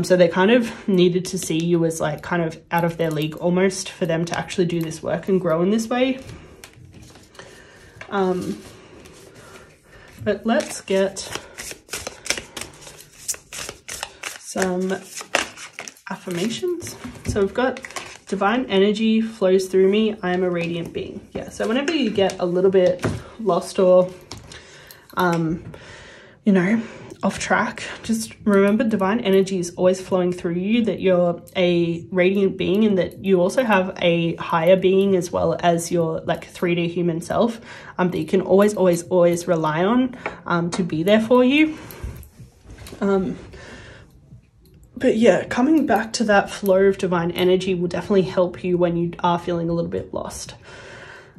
So they kind of needed to see you as like kind of out of their league almost for them to actually do this work and grow in this way. But let's get some affirmations. So we've got divine energy flows through me. I am a radiant being. Yeah, so whenever you get a little bit lost or you know, off track. Just remember, divine energy is always flowing through you, that you're a radiant being, and that you also have a higher being as well as your like 3D human self, that you can always rely on to be there for you. But yeah, coming back to that flow of divine energy will definitely help you when you are feeling a little bit lost.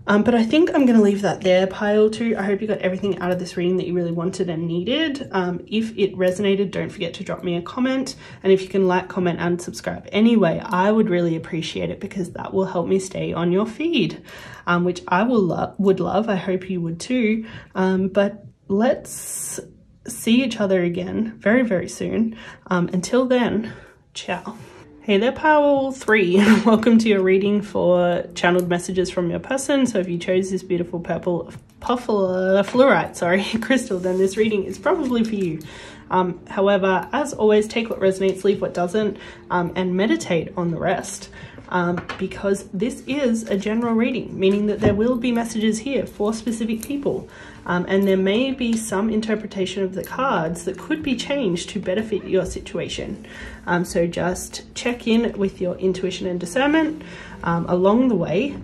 But I think I'm going to leave that there, pile 2. I hope you got everything out of this reading that you really wanted and needed. If it resonated, don't forget to drop me a comment. And if you can like, comment, and subscribe anyway, I would really appreciate it, because that will help me stay on your feed, which I would love. I hope you would too. But let's see each other again very, very soon. Until then, ciao. Hey there, pile 3. Welcome to your reading for channeled messages from your person. So if you chose this beautiful purple fluorite, crystal, then this reading is probably for you. However, as always, take what resonates, leave what doesn't, and meditate on the rest. Because this is a general reading, meaning that there will be messages here for specific people. And there may be some interpretation of the cards that could be changed to better fit your situation. So just check in with your intuition and discernment along the way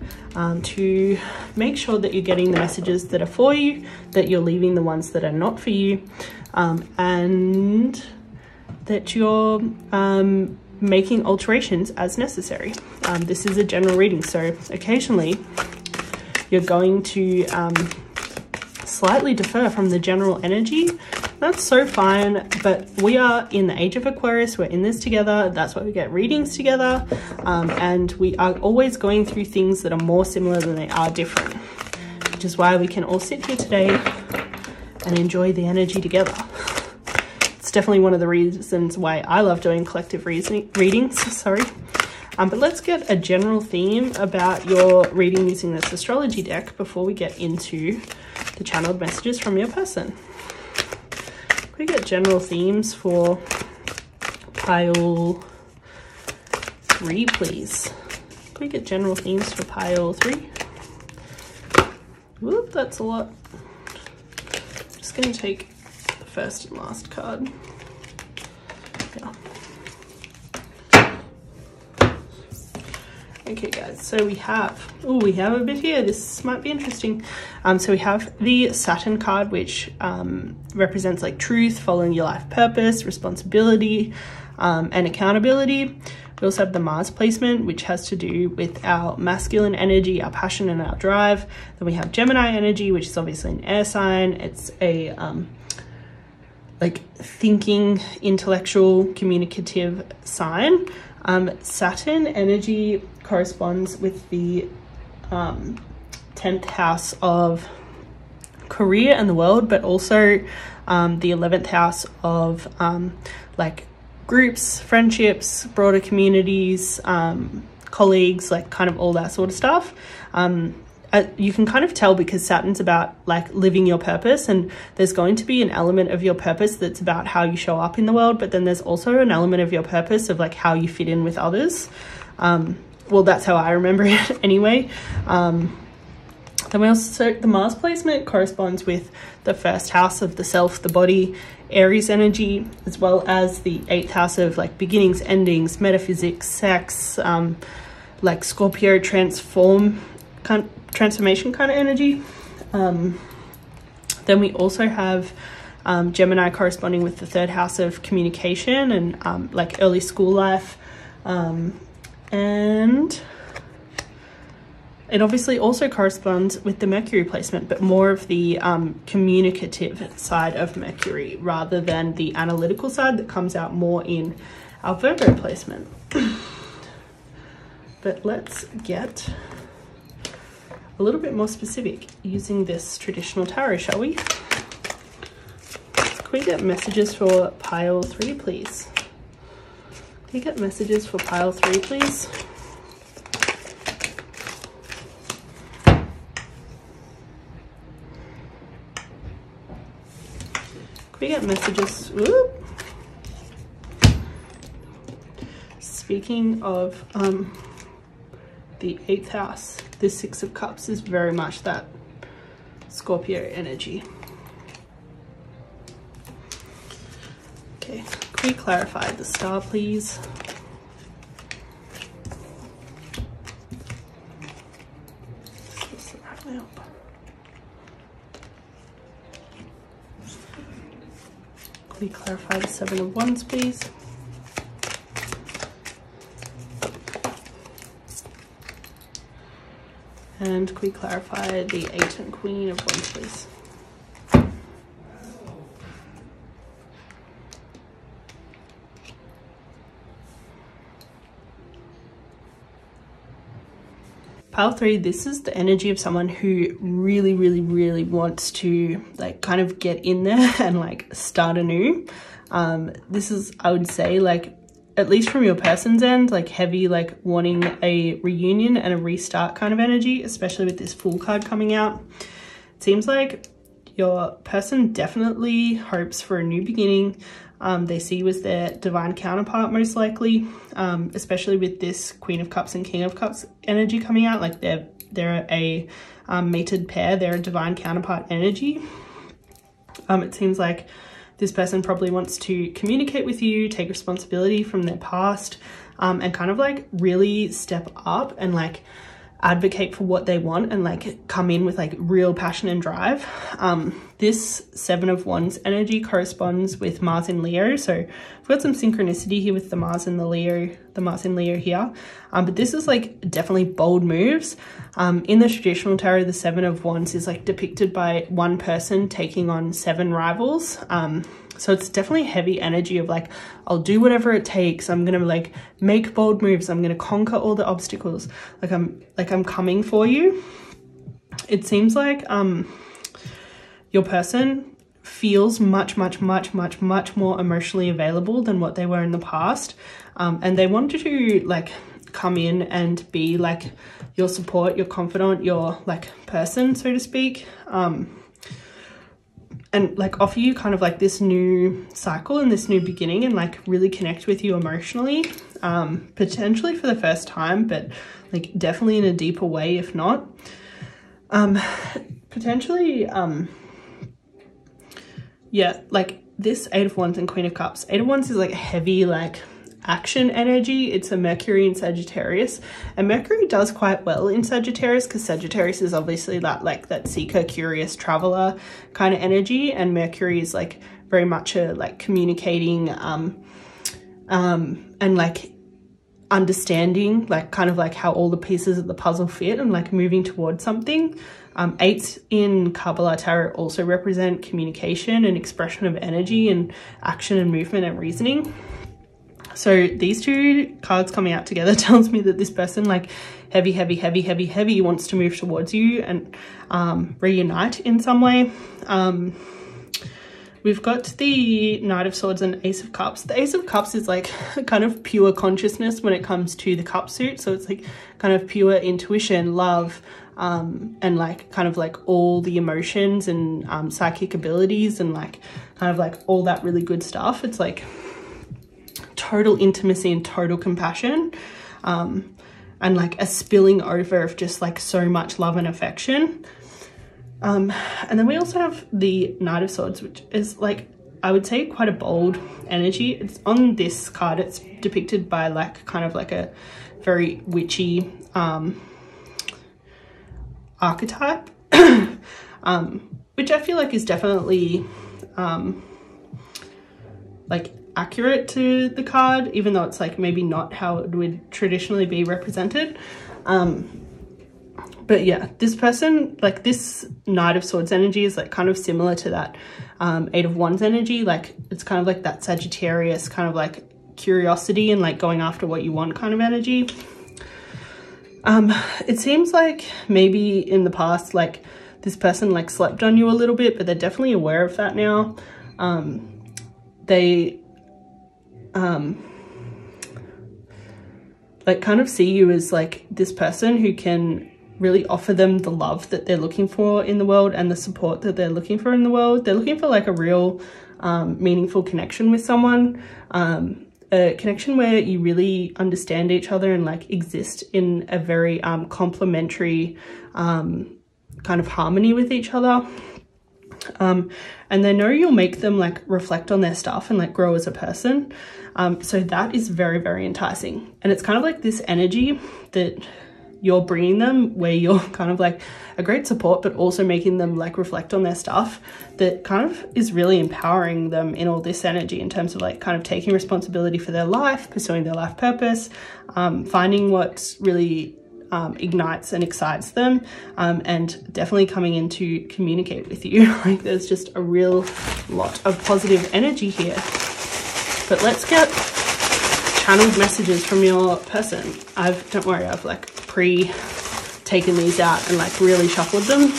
to make sure that you're getting the messages that are for you, that you're leaving the ones that are not for you, and that you're making alterations as necessary. This is a general reading, so occasionally you're going to slightly differ from the general energy. That's so fine, but we are in the age of Aquarius. We're in this together. That's why we get readings together, and we are always going through things that are more similar than they are different, which is why we can all sit here today and enjoy the energy together. It's definitely one of the reasons why I love doing collective readings, sorry. But let's get a general theme about your reading using this astrology deck before we get into the channeled messages from your person. Can we get general themes for pile 3, please? Can we get general themes for pile 3? Whoop, that's a lot. I'm just going to take the first and last card. Yeah. Okay guys, so we have a bit here. This might be interesting. So we have the Saturn card, which represents like truth, following your life purpose, responsibility, and accountability. We also have the Mars placement, which has to do with our masculine energy, our passion, and our drive. Then we have Gemini energy, which is obviously an air sign. It's a like thinking, intellectual, communicative sign. Saturn energy corresponds with the 10th house of career and the world, but also the 11th house of like groups, friendships, broader communities, colleagues, like kind of all that sort of stuff. You can kind of tell because Saturn's about like living your purpose, and there's going to be an element of your purpose that's about how you show up in the world, but then there's also an element of your purpose of like how you fit in with others. Well, that's how I remember it anyway. Then we also, the Mars placement corresponds with the first house of the self, the body, Aries energy, as well as the 8th house of like beginnings, endings, metaphysics, sex, like Scorpio transformation kind of energy. Then we also have Gemini corresponding with the 3rd house of communication and like early school life, and it obviously also corresponds with the Mercury placement, but more of the communicative side of Mercury rather than the analytical side that comes out more in our Virgo placement. But let's get a little bit more specific using this traditional tarot, shall we? Can we get messages for pile 3, please? Can we get messages for pile 3, please? Can we get messages? Whoop. Speaking of the 8th house, the 6 of Cups is very much that Scorpio energy. Okay, can we clarify the star, please? Can we clarify the Seven of Wands, please? And can we clarify the Eight and Queen of Wands, please? Pile 3, this is the energy of someone who really wants to like kind of get in there and like start anew. This is, I would say, like, at least from your person's end, like heavy, like wanting a reunion and a restart kind of energy, especially with this Fool card coming out. It seems like your person definitely hopes for a new beginning. They see you as their divine counterpart, most likely, especially with this Queen of Cups and King of Cups energy coming out. Like they're a mated pair, they're a divine counterpart energy. It seems like this person probably wants to communicate with you, take responsibility from their past, and kind of like really step up and like advocate for what they want and like come in with like real passion and drive. This Seven of Wands energy corresponds with Mars in Leo, so we've got some synchronicity here with the Mars in Leo here. But this is like definitely bold moves. In the traditional tarot, the Seven of Wands is like depicted by one person taking on 7 rivals. So it's definitely heavy energy of like, I'll do whatever it takes. I'm gonna like make bold moves. I'm gonna conquer all the obstacles. Like I'm coming for you. It seems like your person feels much more emotionally available than what they were in the past. And they want to like come in and be like your support, your confidant, your like person, so to speak. And like offer you kind of like this new cycle and this new beginning and like really connect with you emotionally, potentially for the first time, but like definitely in a deeper way if not. Potentially, yeah, like this Eight of Wands and Queen of Cups. Eight of Wands is like heavy, like action energy. It's a Mercury in Sagittarius, and Mercury does quite well in Sagittarius because Sagittarius is obviously that like that seeker, curious traveler kind of energy, and Mercury is like very much a like communicating and like understanding like kind of like how all the pieces of the puzzle fit and like moving towards something. Eights in Kabbalah Tarot also represent communication and expression of energy and action and movement and reasoning. So these two cards coming out together tells me that this person like heavy wants to move towards you and reunite in some way. We've got the Knight of Swords and Ace of Cups. The Ace of Cups is like kind of pure consciousness when it comes to the cup suit. So it's like kind of pure intuition, love, and like kind of like all the emotions and psychic abilities and like kind of like all that really good stuff. It's like total intimacy and total compassion, and like a spilling over of just like so much love and affection. And then we also have the Knight of Swords, which is like, I would say quite a bold energy. It's on this card, it's depicted by like kind of like a very witchy archetype, which I feel like is definitely like accurate to the card, even though it's like maybe not how it would traditionally be represented. But yeah, this person, like this Knight of Swords energy is like kind of similar to that Eight of Wands energy. Like it's kind of like that Sagittarius kind of like curiosity and like going after what you want kind of energy. It seems like maybe in the past, like this person like slept on you a little bit, but they're definitely aware of that now. They like kind of see you as like this person who can really offer them the love that they're looking for in the world and the support that they're looking for in the world. They're looking for like a real meaningful connection with someone, a connection where you really understand each other and like exist in a very complementary kind of harmony with each other. And they know you'll make them like reflect on their stuff and like grow as a person. So that is very, very enticing. And it's kind of like this energy that you're bringing them, where you're kind of like a great support, but also making them like reflect on their stuff, that kind of is really empowering them in all this energy in terms of like kind of taking responsibility for their life, pursuing their life purpose, finding what really ignites and excites them, and definitely coming in to communicate with you. Like there's just a real lot of positive energy here. But let's get channeled messages from your person. Don't worry, I've like taken these out and like really shuffled them.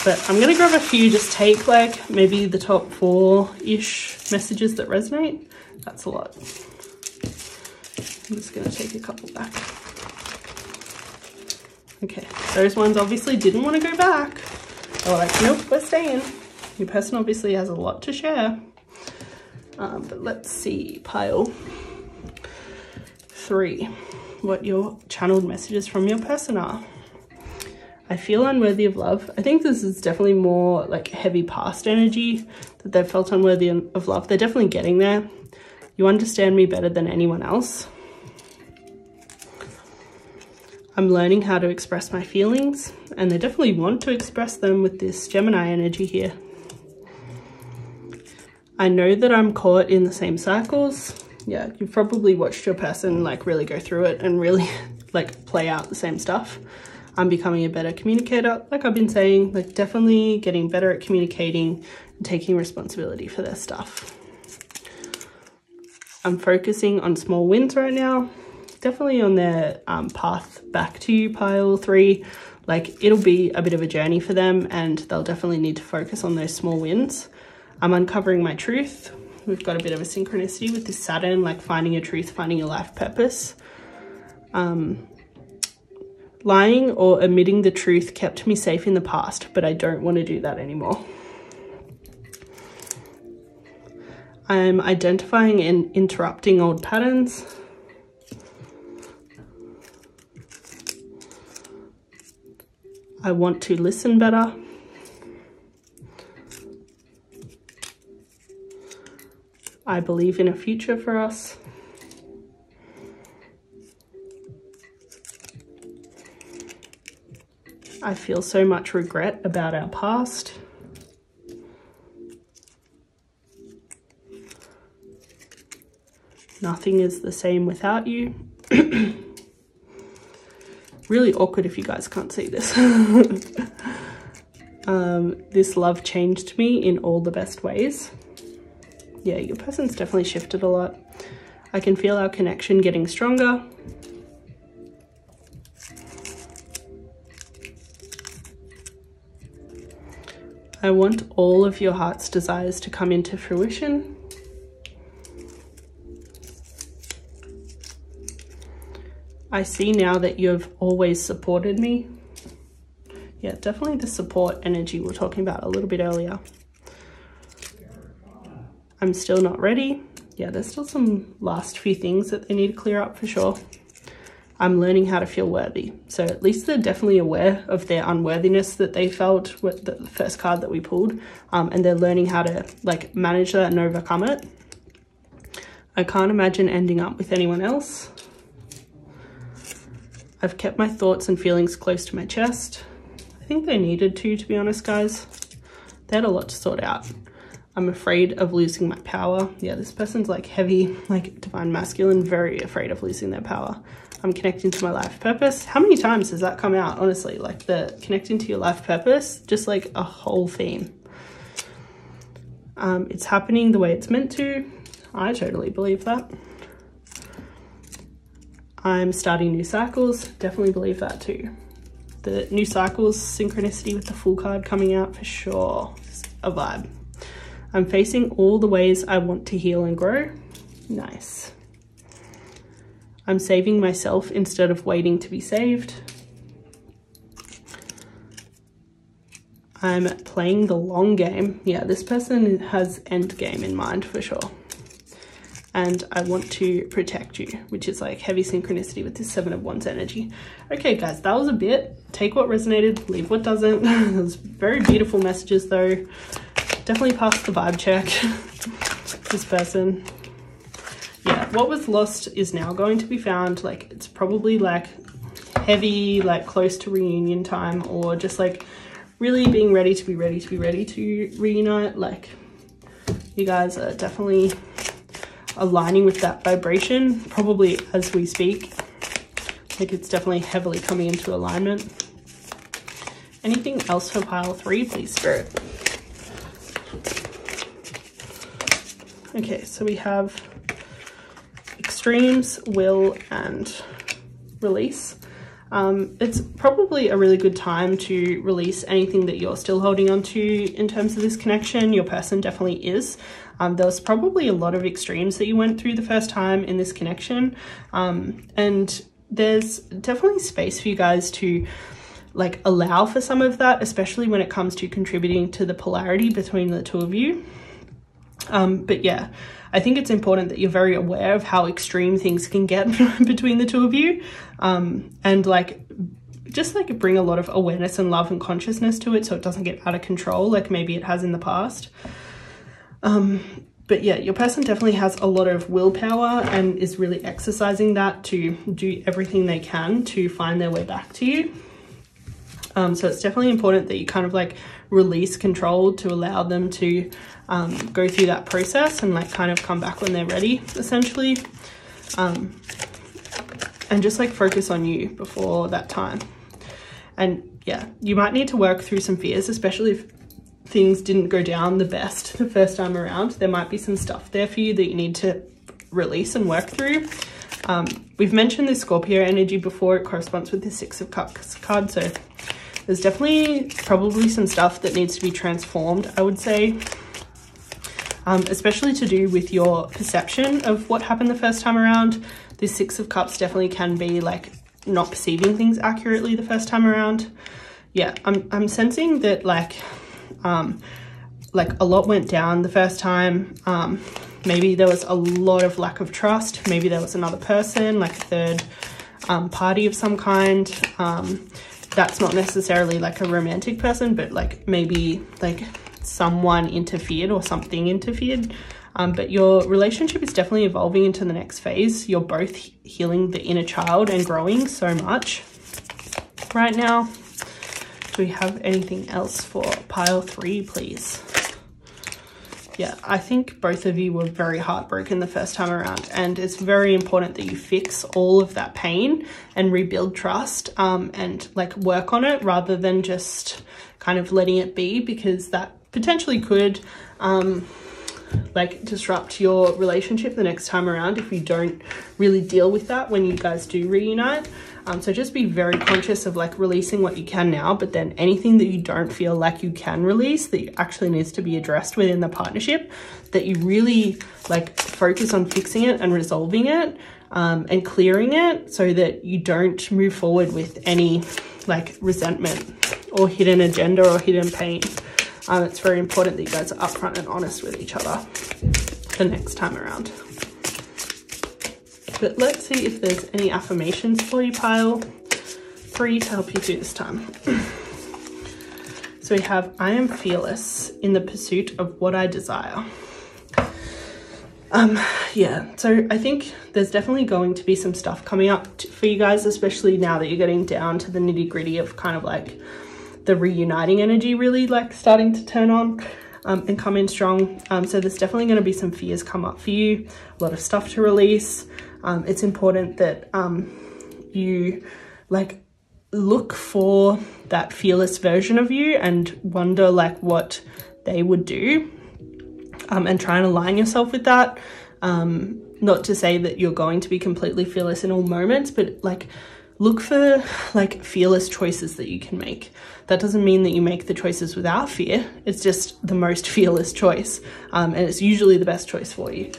But I'm gonna grab a few, just take like maybe the top 4-ish messages that resonate. That's a lot. I'm just gonna take a couple back. Okay, those ones obviously didn't want to go back. They're like, nope, we're staying. Your person obviously has a lot to share. But let's see, pile 3, what your channeled messages from your person are. I feel unworthy of love. I think this is definitely more like heavy past energy, that they've felt unworthy of love. They're definitely getting there. You understand me better than anyone else. I'm learning how to express my feelings, and they definitely want to express them with this Gemini energy here. I know that I'm caught in the same cycles. Yeah, you've probably watched your person like really go through it and really like play out the same stuff. I'm becoming a better communicator, like I've been saying, like definitely getting better at communicating and taking responsibility for their stuff. I'm focusing on small wins right now. Definitely on their path back to you, pile 3. Like it'll be a bit of a journey for them, and they'll definitely need to focus on those small wins. I'm uncovering my truth. We've got a bit of a synchronicity with this Saturn, like finding your truth, finding your life purpose. Lying or omitting the truth kept me safe in the past, but I don't want to do that anymore. I'm identifying and interrupting old patterns. I want to listen better. I believe in a future for us. I feel so much regret about our past. Nothing is the same without you. Really awkward if you guys can't see this. This love changed me in all the best ways. Yeah, your person's definitely shifted a lot. I can feel our connection getting stronger. I want all of your heart's desires to come into fruition. I see now that you've always supported me. Yeah, definitely the support energy we were talking about a little bit earlier. I'm still not ready. Yeah, there's still some last few things that they need to clear up for sure. I'm learning how to feel worthy. So at least they're definitely aware of their unworthiness that they felt with the first card that we pulled. And they're learning how to like manage that and overcome it. I can't imagine ending up with anyone else. I've kept my thoughts and feelings close to my chest. I think they needed to be honest, guys. They had a lot to sort out. I'm afraid of losing my power. Yeah, this person's like heavy, like divine masculine, very afraid of losing their power. I'm connecting to my life purpose. How many times has that come out? Honestly, like the connecting to your life purpose, just like a whole theme. It's happening the way it's meant to. I totally believe that. I'm starting new cycles. Definitely believe that too. The new cycles, synchronicity with the Fool card coming out for sure. It's a vibe. I'm facing all the ways I want to heal and grow. Nice. I'm saving myself instead of waiting to be saved. I'm playing the long game. Yeah, this person has end game in mind for sure. and I want to protect you, which is like heavy synchronicity with this 7 of Wands energy. Okay guys, that was a bit. Take what resonated, leave what doesn't. It was very beautiful messages though. Definitely passed the vibe check. This person, yeah, what was lost is now going to be found. Like it's probably like heavy, like close to reunion time, or just like really being ready to reunite. Like you guys are definitely aligning with that vibration probably as we speak. Like it's definitely heavily coming into alignment. Anything else for pile 3, please, Spirit? Okay, so we have extremes, will, and release. It's probably a really good time to release anything that you're still holding on to in terms of this connection. Your person definitely is. There was probably a lot of extremes that you went through the first time in this connection. And there's definitely space for you guys to like allow for some of that, especially when it comes to contributing to the polarity between the two of you. But yeah, I think it's important that you're very aware of how extreme things can get between the two of you, and like just like bring a lot of awareness and love and consciousness to it so it doesn't get out of control like maybe it has in the past. But yeah, your person definitely has a lot of willpower and is really exercising that to do everything they can to find their way back to you. So it's definitely important that you kind of like release control to allow them to go through that process and like kind of come back when they're ready, essentially. And just like focus on you before that time. And yeah, you might need to work through some fears, especially if things didn't go down the best the first time around. There might be some stuff there for you that you need to release and work through. We've mentioned this Scorpio energy before. It corresponds with the 6 of Cups card, so there's definitely probably some stuff that needs to be transformed, I would say, especially to do with your perception of what happened the first time around. This 6 of Cups definitely can be like not perceiving things accurately the first time around. Yeah, I'm sensing that like a lot went down the first time. Maybe there was a lot of lack of trust. Maybe there was another person, like a third party of some kind. That's not necessarily like a romantic person, but like maybe like someone interfered or something interfered. But your relationship is definitely evolving into the next phase. You're both healing the inner child and growing so much right now. Do we have anything else for pile 3, please? Yeah, I think both of you were very heartbroken the first time around, and it's very important that you fix all of that pain and rebuild trust, and like work on it rather than just kind of letting it be, because that potentially could like disrupt your relationship the next time around if you don't really deal with that when you guys do reunite. So just be very conscious of like releasing what you can now, but then anything that you don't feel like you can release that actually needs to be addressed within the partnership, that you really like focus on fixing it and resolving it, and clearing it so that you don't move forward with any like resentment or hidden agenda or hidden pain. It's very important that you guys are upfront and honest with each other the next time around. But let's see if there's any affirmations for you, pile 3, to help you through this time. So we have, I am fearless in the pursuit of what I desire. Yeah, so I think there's definitely going to be some stuff coming up for you guys, especially now that you're getting down to the nitty gritty of kind of like the reuniting energy really like starting to turn on and come in strong. So there's definitely going to be some fears come up for you, a lot of stuff to release. It's important that you like look for that fearless version of you and wonder like what they would do, and try and align yourself with that. Not to say that you're going to be completely fearless in all moments, but like look for like fearless choices that you can make. That doesn't mean that you make the choices without fear. It's just the most fearless choice, and it's usually the best choice for you.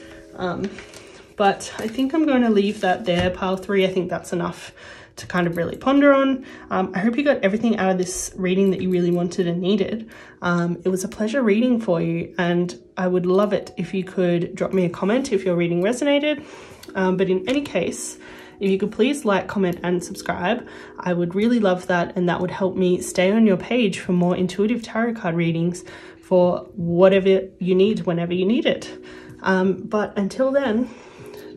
But I think I'm going to leave that there, pile 3. I think that's enough to kind of really ponder on. I hope you got everything out of this reading that you really wanted and needed. It was a pleasure reading for you, and I would love it if you could drop me a comment if your reading resonated. But in any case, if you could please like, comment and subscribe, I would really love that, and that would help me stay on your page for more intuitive tarot card readings for whatever you need, whenever you need it. But until then,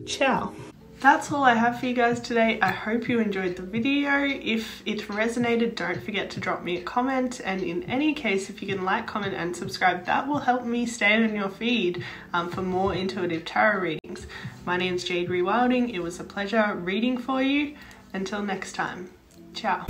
ciao. That's all I have for you guys today. I hope you enjoyed the video. If it resonated, don't forget to drop me a comment, and in any case, if you can like, comment and subscribe, that will help me stay on your feed for more intuitive tarot readings. My name's Jade Wilding. It was a pleasure reading for you. Until next time, ciao.